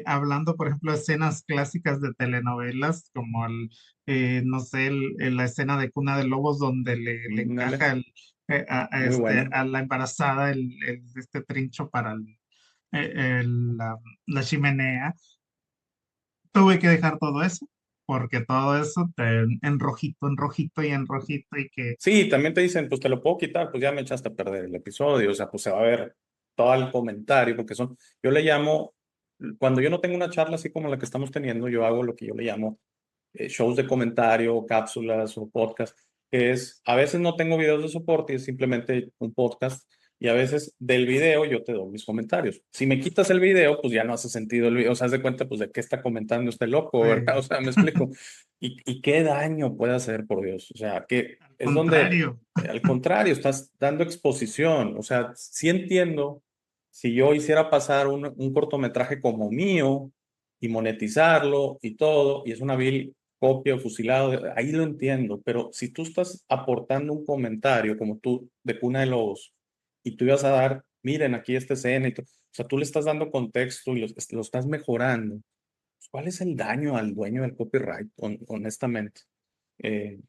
hablando, por ejemplo, de escenas clásicas de telenovelas, como no sé, la escena de Cuna de Lobos donde le Dale, encaja muy buena. a la embarazada este trincho para la chimenea. Tuve que dejar todo eso, porque todo eso en rojito y en rojito y que Sí, también te dicen, pues te lo puedo quitar, pues ya me echaste a perder el episodio, o sea, pues se va a ver todo el comentario, porque yo le llamo, cuando yo no tengo una charla así como la que estamos teniendo, yo hago lo que yo le llamo shows de comentario, cápsulas o podcast, que es, a veces no tengo videos de soporte y es simplemente un podcast, y a veces del video yo te doy mis comentarios. Si me quitas el video, pues ya no hace sentido el video, o sea, haz de cuenta, pues de qué está comentando este loco, ¿verdad? O sea, me explico. Y qué daño puede hacer, por Dios. O sea, que al es donde, contrario, al contrario, estás dando exposición. O sea, sí entiendo si yo hiciera pasar un cortometraje como mío y monetizarlo y todo, y es una vil copia o fusilado, ahí lo entiendo, pero si tú estás aportando un comentario como tú de Cuna de Lobos y tú ibas a dar, miren, aquí esta escena y todo, o sea, tú le estás dando contexto y lo estás mejorando. ¿Cuál es el daño al dueño del copyright, honestamente? Eh,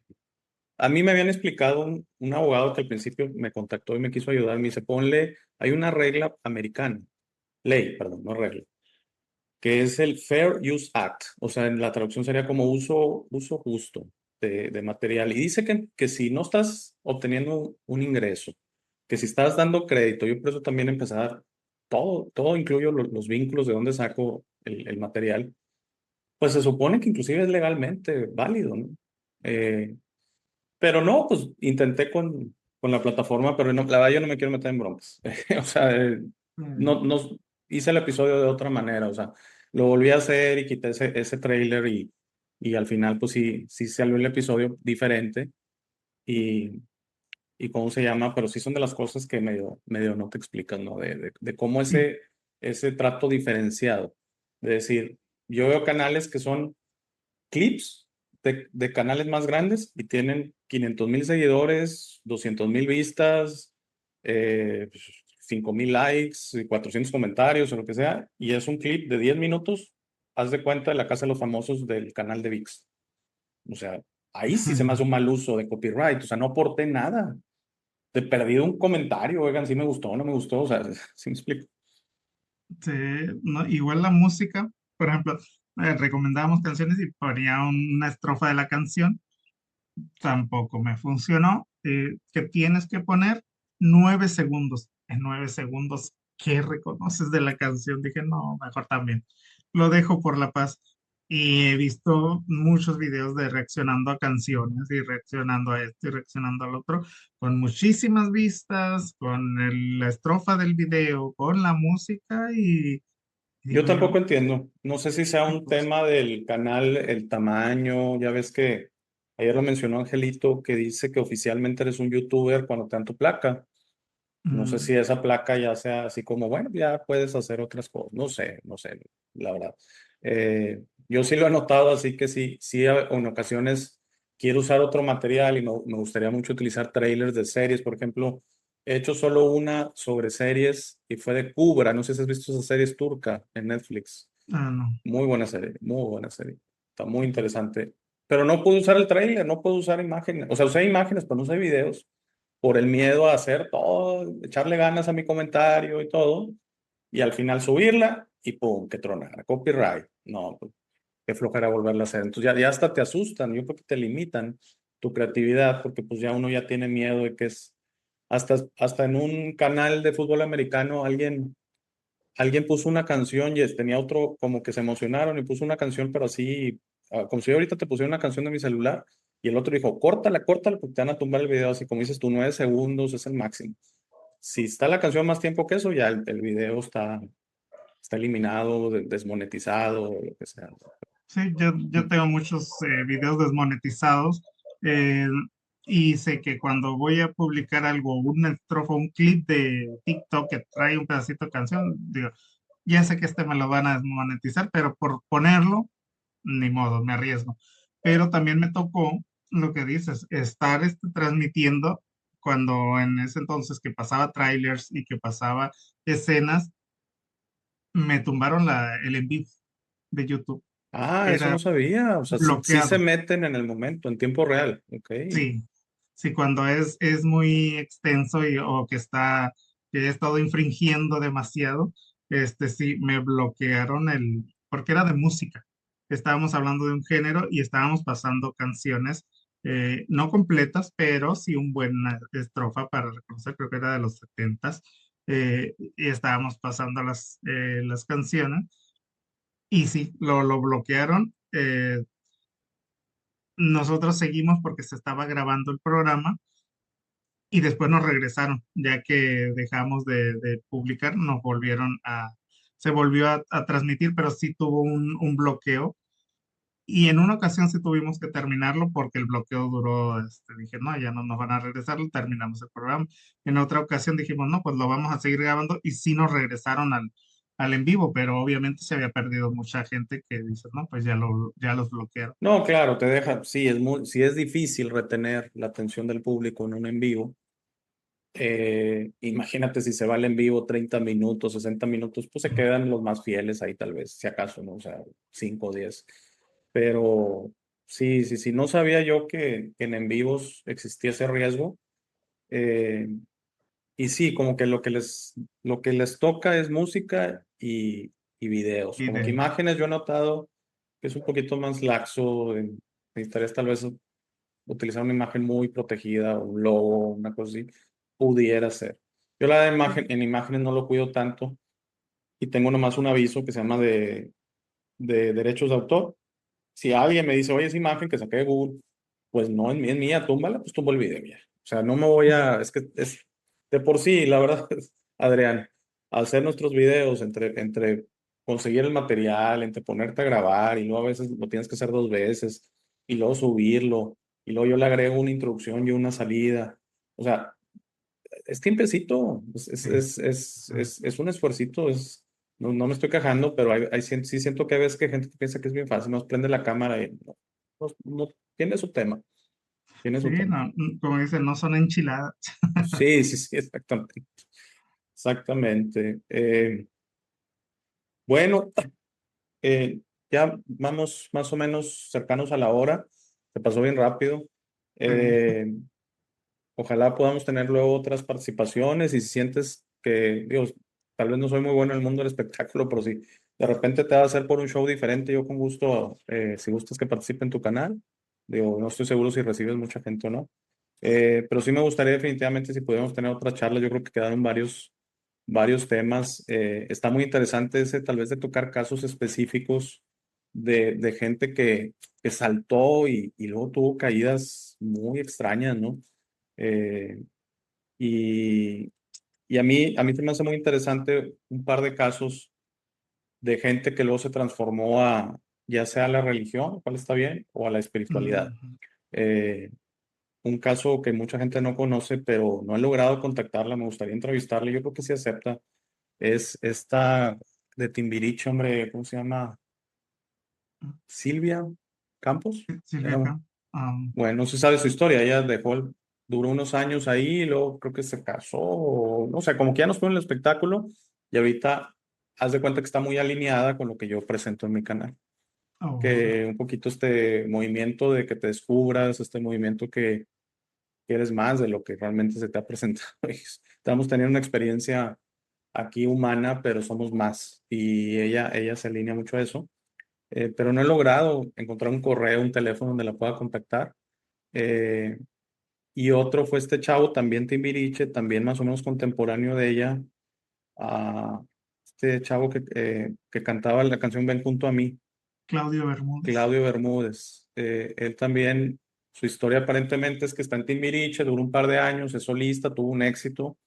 a mí me habían explicado un abogado que al principio me contactó y me quiso ayudar. Me dice, ponle, hay una regla americana, ley, perdón, no regla, que es el Fair Use Act. O sea, en la traducción sería como uso justo de material. Y dice que si no estás obteniendo un ingreso, que si estás dando crédito, yo por eso también empecé a dar todo incluyo los vínculos de dónde saco el material, pues se supone que inclusive es legalmente válido, ¿no? Eh, pero no, pues intenté con la plataforma, pero no, la verdad yo no me quiero meter en broncas. O sea, eh, no hice el episodio de otra manera, o sea, lo volví a hacer y quité ese trailer y al final pues sí salió el episodio diferente y, y cómo se llama, pero sí son de las cosas que medio no te explican, ¿no? De cómo ese trato diferenciado, de decir, yo veo canales que son clips de canales más grandes y tienen 500,000 seguidores, 200,000 vistas, 5,000 likes, y 400 comentarios o lo que sea, y es un clip de 10 minutos, haz de cuenta de la Casa de los Famosos del canal de VIX. O sea, ahí sí se me hace un mal uso de copyright, o sea, no aporté nada. Te perdí un comentario, oigan, si me gustó o no me gustó, o sea, sí me explico. sí, no, igual la música, por ejemplo, recomendábamos canciones y ponía una estrofa de la canción, tampoco me funcionó, que tienes que poner 9 segundos. En 9 segundos, ¿qué reconoces de la canción? Dije, no, mejor también. Lo dejo por la paz. y he visto muchos videos de reaccionando a canciones y reaccionando a esto y reaccionando al otro, con muchísimas vistas, con la estrofa del video, con la música y Yo digo yo, tampoco entiendo. No sé si sea "Ay, un pues, tema del canal, el tamaño. Ya ves que ayer lo mencionó Angelito, que dice que oficialmente eres un youtuber cuando te dan tu placa. No sé mm, si esa placa ya sea así como, bueno, ya puedes hacer otras cosas. No sé, la verdad. Yo sí lo he notado, así que sí, sí, en ocasiones quiero usar otro material y me gustaría mucho utilizar trailers de series. Por ejemplo, he hecho solo una sobre series y fue de Cubra. No sé si has visto esa serie, es turca en Netflix. no, Muy buena serie, muy buena serie. Está muy interesante. Pero no puedo usar el trailer, no puedo usar imágenes. O sea, usé imágenes, pero no usé videos por el miedo a hacer todo, echarle ganas a mi comentario y todo, y al final subirla y pum, que tronara, copyright. No, pues, qué flojera volverla a hacer. Entonces ya hasta te asustan, yo creo que te limitan tu creatividad, porque pues ya uno ya tiene miedo de que es, hasta en un canal de fútbol americano alguien puso una canción y tenía otro, como que se emocionaron y puso una canción, pero así, como si ahorita te pusiera una canción de mi celular, y el otro dijo, córtala, córtala, porque te van a tumbar el video, así como dices tú, 9 segundos es el máximo. Si está la canción más tiempo que eso, ya el video está eliminado, desmonetizado, o lo que sea. sí, yo tengo muchos videos desmonetizados eh, y sé que cuando voy a publicar algo, una estrofa, un clip de TikTok que trae un pedacito de canción, digo, ya sé que este me lo van a desmonetizar, pero por ponerlo, ni modo, me arriesgo. Pero también me tocó lo que dices, estar transmitiendo cuando en ese entonces que pasaba trailers y que pasaba escenas, me tumbaron el en vivo de YouTube. Ah, eso no Era sabía. O sea, sí se bloqueado. meten en el momento, en tiempo real. Ok. Sí, sí, cuando es muy extenso o que he estado infringiendo demasiado, sí, me bloquearon porque era de música. Estábamos hablando de un género y estábamos pasando canciones, no completas, pero sí un buena estrofa para reconocer, creo que era de los setentas, y estábamos pasando las canciones y sí, lo bloquearon. Nosotros seguimos porque se estaba grabando el programa y después nos regresaron, ya que dejamos de publicar, se volvió a transmitir, pero sí tuvo un bloqueo. Y en una ocasión sí tuvimos que terminarlo porque el bloqueo duró, dije, no, ya no nos van a regresar, terminamos el programa. En otra ocasión dijimos, no, pues lo vamos a seguir grabando y sí nos regresaron al en vivo, pero obviamente se había perdido mucha gente que dice, no, pues ya los bloquearon. No, claro, te deja, sí es difícil retener la atención del público en un en vivo. Imagínate si se va al en vivo 30 minutos, 60 minutos, pues se quedan los más fieles ahí tal vez, si acaso, ¿no? O sea, 5 o 10. Pero sí, no sabía yo que en vivos existía ese riesgo. Eh, y sí, como que lo que les toca es música y videos. Como que Videos. imágenes yo he notado que es un poquito más laxo. Necesitarías tal vez utilizar una imagen muy protegida, un logo, una cosa así, pudiera ser. Yo la de en imágenes no lo cuido tanto y tengo nomás un aviso que se llama de derechos de autor. Si alguien me dice, oye, esa imagen que saqué de Google, pues no es mía, túmbala, pues tumbo el video ya. O sea, no me voy es que es de por sí, la verdad, Adrián, al hacer nuestros videos, entre conseguir el material, entre ponerte a grabar y luego a veces lo tienes que hacer 2 veces y luego subirlo y luego yo le agrego una introducción y una salida. O sea, es tiempecito, Sí. es un esfuercito, no me estoy quejando, pero sí siento que hay veces que hay gente que piensa que es bien fácil, nos prende la cámara y no, tiene su tema, tiene Sí, su tema. no, como dicen, no son enchiladas. Sí, exactamente, exactamente. Bueno, ya vamos más o menos cercanos a la hora, se pasó bien rápido. Sí. Eh, Ojalá podamos tener luego otras participaciones y si sientes que, digo, tal vez no soy muy bueno en el mundo del espectáculo, pero si de repente te va a hacer por un show diferente, yo con gusto, si gustas que participe en tu canal, digo, no estoy seguro si recibes mucha gente o no, pero sí me gustaría definitivamente si pudiéramos tener otra charla, yo creo que quedaron varios temas, está muy interesante ese tal vez de tocar casos específicos de gente que saltó y luego tuvo caídas muy extrañas, ¿no? Eh, y, y a mí se me hace muy interesante un par de casos de gente que luego se transformó ya sea a la religión, cual está bien, o a la espiritualidad. Ujú. Eh, un caso que mucha gente no conoce, pero no he logrado contactarla, me gustaría entrevistarla, yo creo que sí acepta, es esta de Timbiriche, hombre, ¿cómo se llama? Silvia Campos. Silvia Era, acá. bueno, no se sabe su historia, ella duró unos años ahí, y luego creo que se casó, o no sé, como que ya nos fue en el espectáculo, y ahorita haz de cuenta que está muy alineada con lo que yo presento en mi canal. Ahora, Que un poquito este movimiento de que te descubras, este movimiento que eres más de lo que realmente se te ha presentado. Estamos teniendo una experiencia aquí humana, pero somos más. Y ella se alinea mucho a eso. Pero no he logrado encontrar un correo, un teléfono donde la pueda contactar. Eh, y otro fue este chavo, también Timbiriche, también más o menos contemporáneo de ella, a este chavo que cantaba la canción Ven junto a mí, Claudio Bermúdez. Claudio Bermúdez. Él también, su historia aparentemente es que está en Timbiriche, duró un par de años, es solista, tuvo un éxito.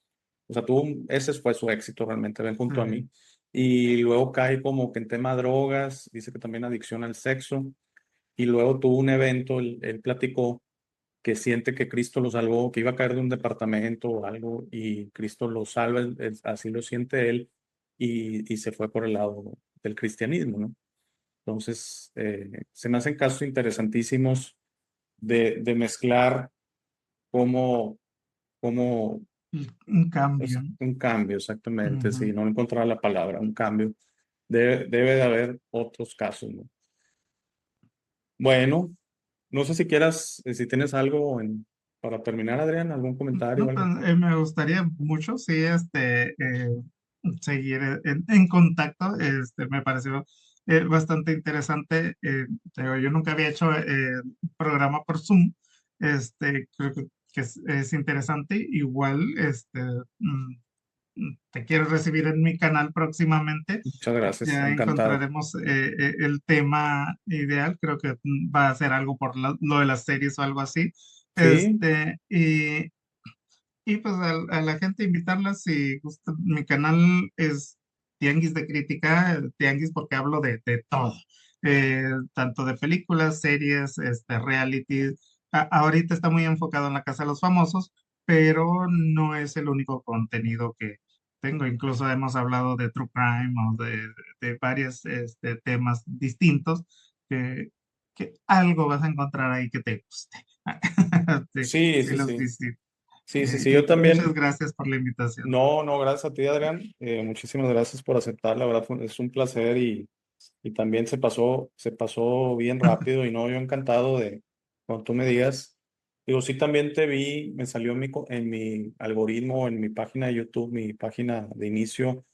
O sea, ese fue su éxito realmente, ven junto a Sí, mí. Y luego cae como que en tema de drogas, dice que también adicción al sexo. Y luego tuvo un evento, él platicó que siente que Cristo lo salvó, que iba a caer de un departamento o algo, y Cristo lo salva, así lo siente él, y se fue por el lado del cristianismo, ¿no? Entonces, se me hacen casos interesantísimos de mezclar cómo, cómo un cambio, es ¿no? un cambio, exactamente, Ujú. si no encontrar la palabra, un cambio. Debe de haber otros casos, ¿no? Bueno, no sé si quieras, si tienes algo para terminar, Adrián, algún comentario o No, pues, algo. me gustaría mucho, sí, seguir en contacto. Me pareció bastante interesante. Te digo, yo nunca había hecho un programa por Zoom. Creo que es interesante. Igual, mm, te quiero recibir en mi canal próximamente. Muchas gracias, Ya encantado. encontraremos el tema ideal. Creo que va a ser algo por lo de las series o algo así. Sí, Este, y y pues a la gente invitarla si gusta. Mi canal es Tianguis de Crítica, Tianguis porque hablo de todo, tanto de películas, series, reality. Ahorita está muy enfocado en la Casa de los Famosos, pero no es el único contenido que tengo. Incluso hemos hablado de True Crime o de varios temas distintos que, que algo vas a encontrar ahí que te guste. Sí, sí, sí sí, los sí. visito. Sí, sí, sí, Y yo pues muchas también. gracias por la invitación. No, no, gracias a ti, Adrián. Muchísimas gracias por aceptar. La verdad es un placer y también se pasó bien rápido y no, yo encantado de cuando tú me digas. Digo, sí, también te vi, me salió en mi algoritmo, en mi página de YouTube, mi página de inicio.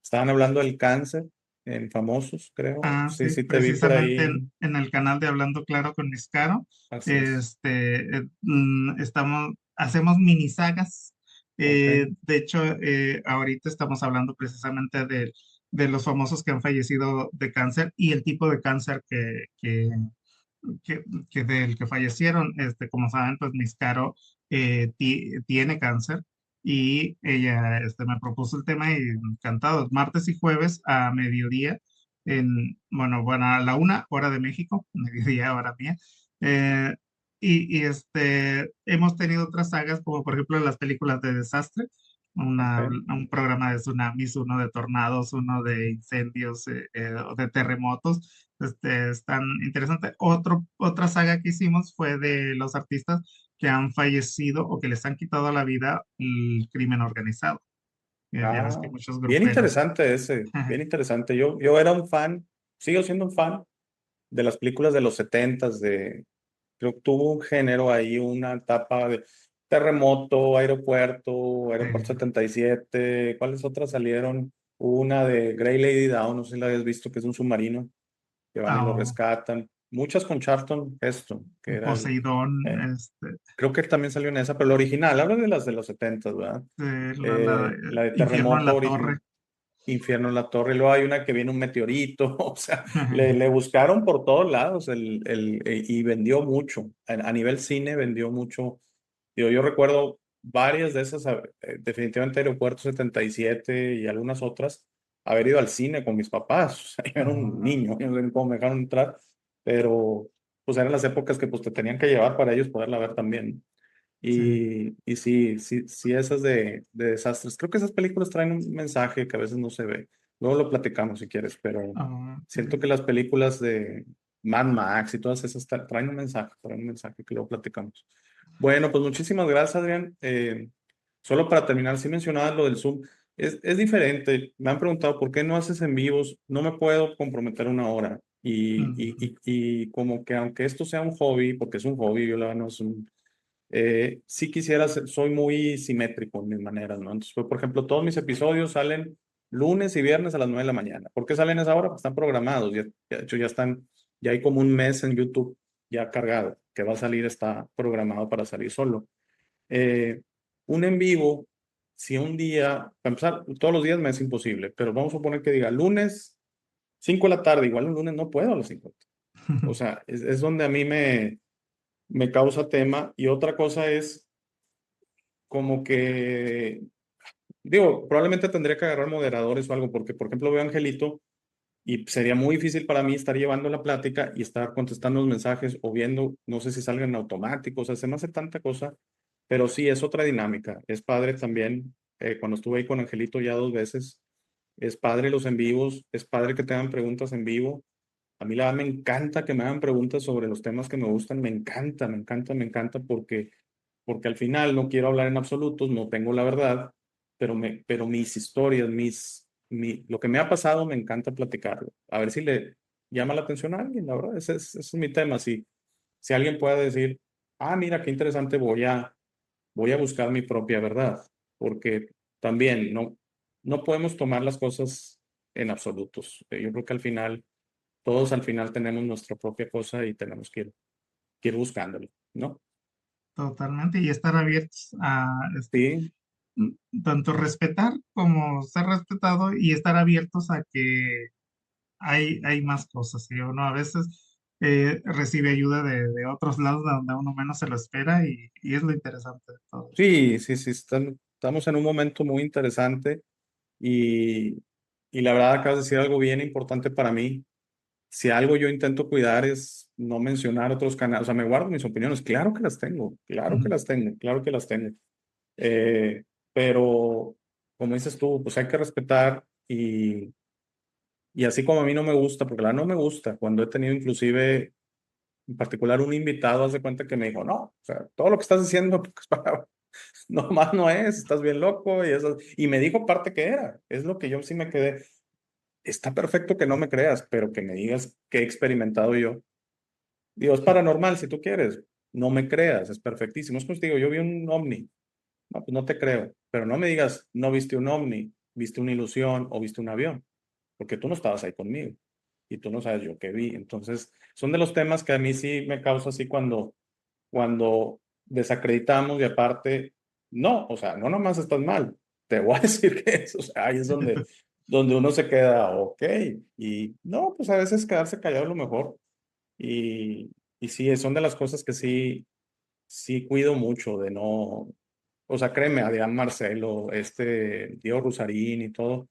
Estaban hablando del cáncer en famosos, creo. Sí, Sí, sí, te vi por precisamente ahí. en el canal de Hablando Claro con Miscaro, Así es. hacemos mini sagas. Ok. De hecho, ahorita estamos hablando precisamente de los famosos que han fallecido de cáncer y el tipo de cáncer que, del que fallecieron. Como saben, pues Miscaro tiene cáncer y ella me propuso el tema y encantado. Martes y jueves a mediodía, bueno, a la 1 hora de México, mediodía hora mía. eh, hemos tenido otras sagas, como por ejemplo las películas de desastre, Ok. un programa de tsunamis, uno de tornados, uno de incendios, o de terremotos. Es tan interesante. Otra saga que hicimos fue de los artistas que han fallecido o que les han quitado la vida el crimen organizado. Ya ves que Ah, muchos bien gruperos. interesante ese, bien interesante. Yo era un fan, sigo siendo un fan de las películas de los setentas, creo que tuvo un género ahí, una etapa de Aeropuerto Sí. 77, ¿cuáles otras salieron? Una de Grey Lady Down, no sé si la habías visto, que es un submarino, que van y lo Ah, rescatan. Muchas con Charlton Heston, que era Poseidón, eh, creo que él también salió en esa, pero la original, habla de las de los setentas, ¿verdad? de La de Infierno en Terremoto la original. Torre. Infierno en la Torre, y luego hay una que viene un meteorito, o sea, le buscaron por todos lados y vendió mucho. A nivel cine vendió mucho. Yo recuerdo varias de esas, definitivamente Aeropuerto 77 y algunas otras, haber ido al cine con mis papás. O sea, yo era un Ah, niño, yo no sé cómo me dejaron entrar, pero pues eran las épocas que pues te tenían que llevar para ellos poderla ver también. sí. Y sí, sí, sí, esas de desastres. Creo que esas películas traen un mensaje que a veces no se ve. Luego lo platicamos si quieres, pero Ah, siento que las películas de Mad Max y todas esas traen un mensaje que luego platicamos. Bueno, pues muchísimas gracias, Adrián. Solo para terminar, sí mencionabas lo del Zoom. Es diferente. Me han preguntado por qué no haces en vivos. No me puedo comprometer una hora. ujú, Y como que aunque esto sea un hobby, porque es un hobby, yo la verdad no es un sí quisiera soy muy simétrico en mis maneras, ¿no? Entonces, pues, por ejemplo, todos mis episodios salen lunes y viernes a las 9 de la mañana. ¿Por qué salen a esa hora? Pues están programados. De hecho, ya hay como un mes en YouTube ya cargado, que va a salir, está programado para salir solo. Eh, un en vivo, si un día, para empezar, todos los días me es imposible, pero vamos a suponer que diga lunes, 5 de la tarde, igual un lunes no puedo a las 5. O sea, es donde a mí me causa tema. Y otra cosa es como que, digo, probablemente tendría que agarrar moderadores o algo, porque por ejemplo veo a Angelito y sería muy difícil para mí estar llevando la plática y estar contestando los mensajes o viendo, no sé si salgan en automático, o sea, se me hace tanta cosa, pero sí, es otra dinámica. Es padre también, cuando estuve ahí con Angelito ya 2 veces, es padre los en vivos, es padre que te hagan preguntas en vivo. A mí la verdad me encanta que me hagan preguntas sobre los temas que me gustan, me encanta, me encanta, me encanta porque al final no quiero hablar en absolutos, no tengo la verdad, pero mis historias, lo que me ha pasado me encanta platicarlo. A ver si le llama la atención a alguien, la verdad, ese es mi tema. Si alguien puede decir, ah, mira, qué interesante, voy a buscar mi propia verdad, porque también no podemos tomar las cosas en absolutos. Yo creo que todos al final tenemos nuestra propia cosa y tenemos que ir buscándolo, ¿no? totalmente, y estar abiertos a Sí, tanto respetar como ser respetado y estar abiertos a que hay más cosas. Y uno a veces recibe ayuda de otros lados de donde uno menos se lo espera y es lo interesante de todo esto. sí, sí, sí, estamos en un momento muy interesante y, y la verdad acabas de decir algo bien importante para mí. Si algo yo intento cuidar es no mencionar otros canales, o sea, me guardo mis opiniones, claro que las tengo, claro que Ujú. las tengo, claro que las tengo. Eh, pero, como dices tú, pues hay que respetar y así como a mí no me gusta, porque la verdad no me gusta, cuando he tenido inclusive, en particular un invitado, hace cuenta que me dijo, no, o sea, todo lo que estás diciendo, pues, no más no es, estás bien loco y eso. Y me dijo parte que era, es lo que yo sí me quedé. Está perfecto que no me creas, pero que me digas que he experimentado yo. Digo, es paranormal si tú quieres, no me creas, es perfectísimo. Es como te digo, yo vi un ovni, no, pues no te creo, pero no me digas, no viste un ovni, viste una ilusión o viste un avión, porque tú no estabas ahí conmigo y tú no sabes yo qué vi. Entonces, son de los temas que a mí sí me causa así cuando desacreditamos y aparte, no, o sea, no nomás estás mal, te voy a decir que eso, o sea, ahí es donde uno se queda, ok, y no, pues a veces quedarse callado es lo mejor, y sí, son de las cosas que sí, sí cuido mucho de no, o sea, créeme, Adrián Marcelo, Diego Rusarín y todo,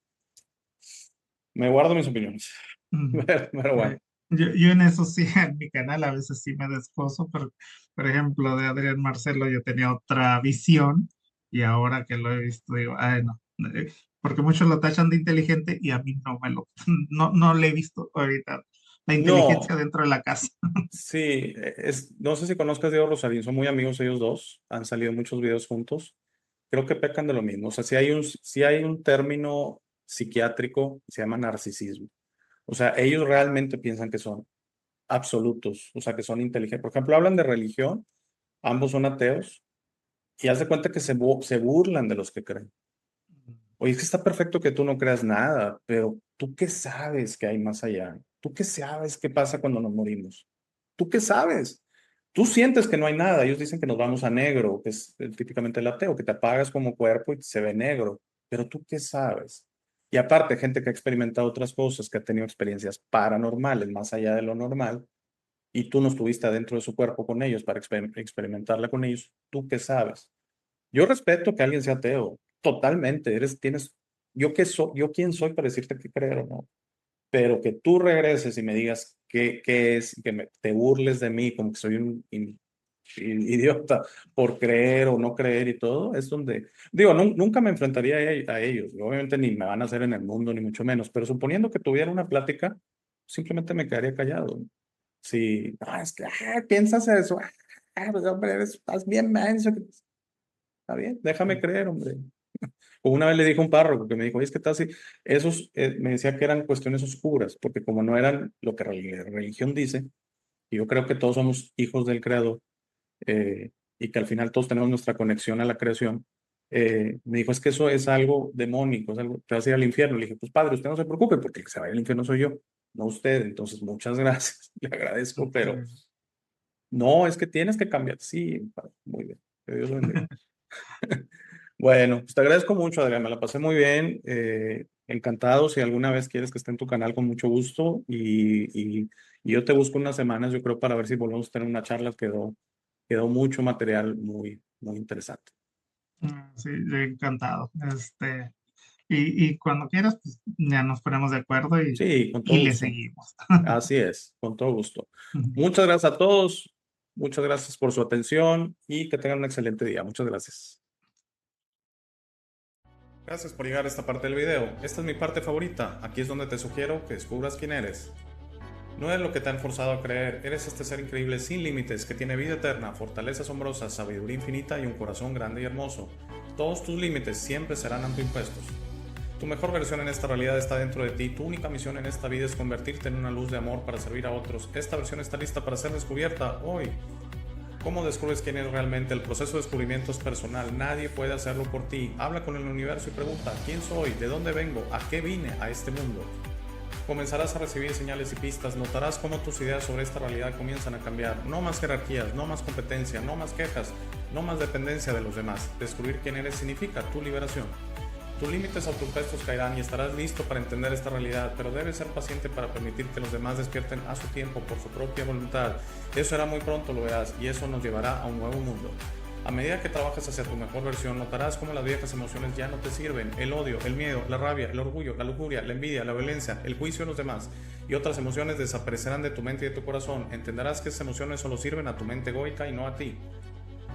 me guardo mis opiniones, Ujú. pero bueno, Yo en eso sí, en mi canal a veces sí me descoso, pero por ejemplo de Adrián Marcelo yo tenía otra visión y ahora que lo he visto digo, ay no, porque muchos lo tachan de inteligente y a mí no le he visto ahorita la inteligencia no. dentro de la casa. Sí, no sé si conozcas a Diego Rosarín, son muy amigos ellos dos, han salido muchos videos juntos. Creo que pecan de lo mismo. O sea, si hay un término psiquiátrico, se llama narcisismo. O sea, ellos realmente piensan que son absolutos, o sea, que son inteligentes. Por ejemplo, hablan de religión, ambos son ateos, y haz de cuenta que se burlan de los que creen. Oye, es que está perfecto que tú no creas nada, pero ¿tú qué sabes que hay más allá? ¿Tú qué sabes qué pasa cuando nos morimos? ¿Tú qué sabes? Tú sientes que no hay nada. Ellos dicen que nos vamos a negro, que es típicamente el ateo, que te apagas como cuerpo y se ve negro. Pero ¿tú qué sabes? Y aparte, gente que ha experimentado otras cosas, que ha tenido experiencias paranormales más allá de lo normal, y tú no estuviste adentro de su cuerpo con ellos para experimentarla con ellos, ¿tú qué sabes? Yo respeto que alguien sea ateo, totalmente. Yo quién soy para decirte qué creer o no. Pero que tú regreses y me digas qué es, te burles de mí como que soy un idiota por creer o no creer y todo, es donde, digo, nunca me enfrentaría a ellos. Obviamente ni me van a hacer en el mundo, ni mucho menos, pero suponiendo que tuviera una plática, simplemente me quedaría callado. Si, no, es que, piensas eso, pues, hombre, estás bien menso. Está bien, déjame creer, hombre. O una vez le dijo un párroco que me dijo, "Oye, es que está así". Esos me decía que eran cuestiones oscuras, porque como no eran lo que la religión dice, y yo creo que todos somos hijos del Creador, y que al final todos tenemos nuestra conexión a la creación, me dijo, es que eso es algo demónico, es algo, te vas a ir al infierno. Le dije, pues padre, usted no se preocupe, porque el que se vaya al infierno soy yo, no usted. Entonces, muchas gracias, le agradezco, pero Sí. no, es que tienes que cambiar. Sí, padre, muy bien, que Dios lo bendiga. Bueno, pues te agradezco mucho, Adrián, me la pasé muy bien. Encantado, si alguna vez quieres que esté en tu canal, con mucho gusto. Y yo te busco unas semanas, yo creo, para ver si volvemos a tener una charla. Quedó mucho material muy, muy interesante. Sí, yo encantado. Y cuando quieras, pues ya nos ponemos de acuerdo Sí, con y todo le gusto. seguimos. Así es, con todo gusto. Muchas gracias a todos. Muchas gracias por su atención y que tengan un excelente día. Muchas gracias. Gracias por llegar a esta parte del video. Esta es mi parte favorita. Aquí es donde te sugiero que descubras quién eres. No eres lo que te han forzado a creer, eres este ser increíble sin límites que tiene vida eterna, fortaleza asombrosa, sabiduría infinita y un corazón grande y hermoso. Todos tus límites siempre serán autoimpuestos. Tu mejor versión en esta realidad está dentro de ti. Tu única misión en esta vida es convertirte en una luz de amor para servir a otros. Esta versión está lista para ser descubierta hoy. ¿Cómo descubres quién eres realmente? El proceso de descubrimiento es personal. Nadie puede hacerlo por ti. Habla con el universo y pregunta, ¿quién soy? ¿De dónde vengo? ¿A qué vine a este mundo? Comenzarás a recibir señales y pistas, notarás cómo tus ideas sobre esta realidad comienzan a cambiar. No más jerarquías, no más competencia, no más quejas, no más dependencia de los demás. Descubrir quién eres significa tu liberación. Tus límites autoimpuestos caerán y estarás listo para entender esta realidad, pero debes ser paciente para permitir que los demás despierten a su tiempo por su propia voluntad. Eso será muy pronto, lo verás, y eso nos llevará a un nuevo mundo. A medida que trabajas hacia tu mejor versión, notarás cómo las viejas emociones ya no te sirven. El odio, el miedo, la rabia, el orgullo, la lujuria, la envidia, la violencia, el juicio de los demás y otras emociones desaparecerán de tu mente y de tu corazón. Entenderás que esas emociones solo sirven a tu mente egoica y no a ti.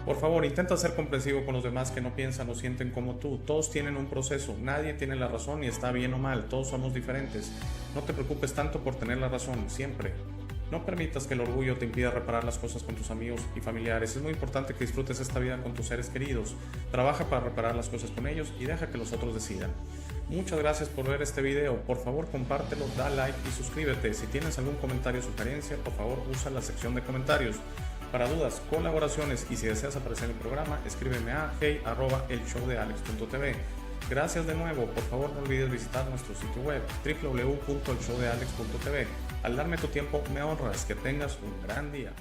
Por favor, intenta ser comprensivo con los demás que no piensan o sienten como tú. Todos tienen un proceso, nadie tiene la razón y está bien o mal, todos somos diferentes. No te preocupes tanto por tener la razón, siempre. No permitas que el orgullo te impida reparar las cosas con tus amigos y familiares. Es muy importante que disfrutes esta vida con tus seres queridos. Trabaja para reparar las cosas con ellos y deja que los otros decidan. Muchas gracias por ver este video. Por favor, compártelo, da like y suscríbete. Si tienes algún comentario o sugerencia, por favor, usa la sección de comentarios. Para dudas, colaboraciones y si deseas aparecer en el programa, escríbeme a hey@elshowdealex.tv. Gracias de nuevo, por favor no olvides visitar nuestro sitio web www.elshowdealex.tv. Al darme tu tiempo me honras, que tengas un gran día.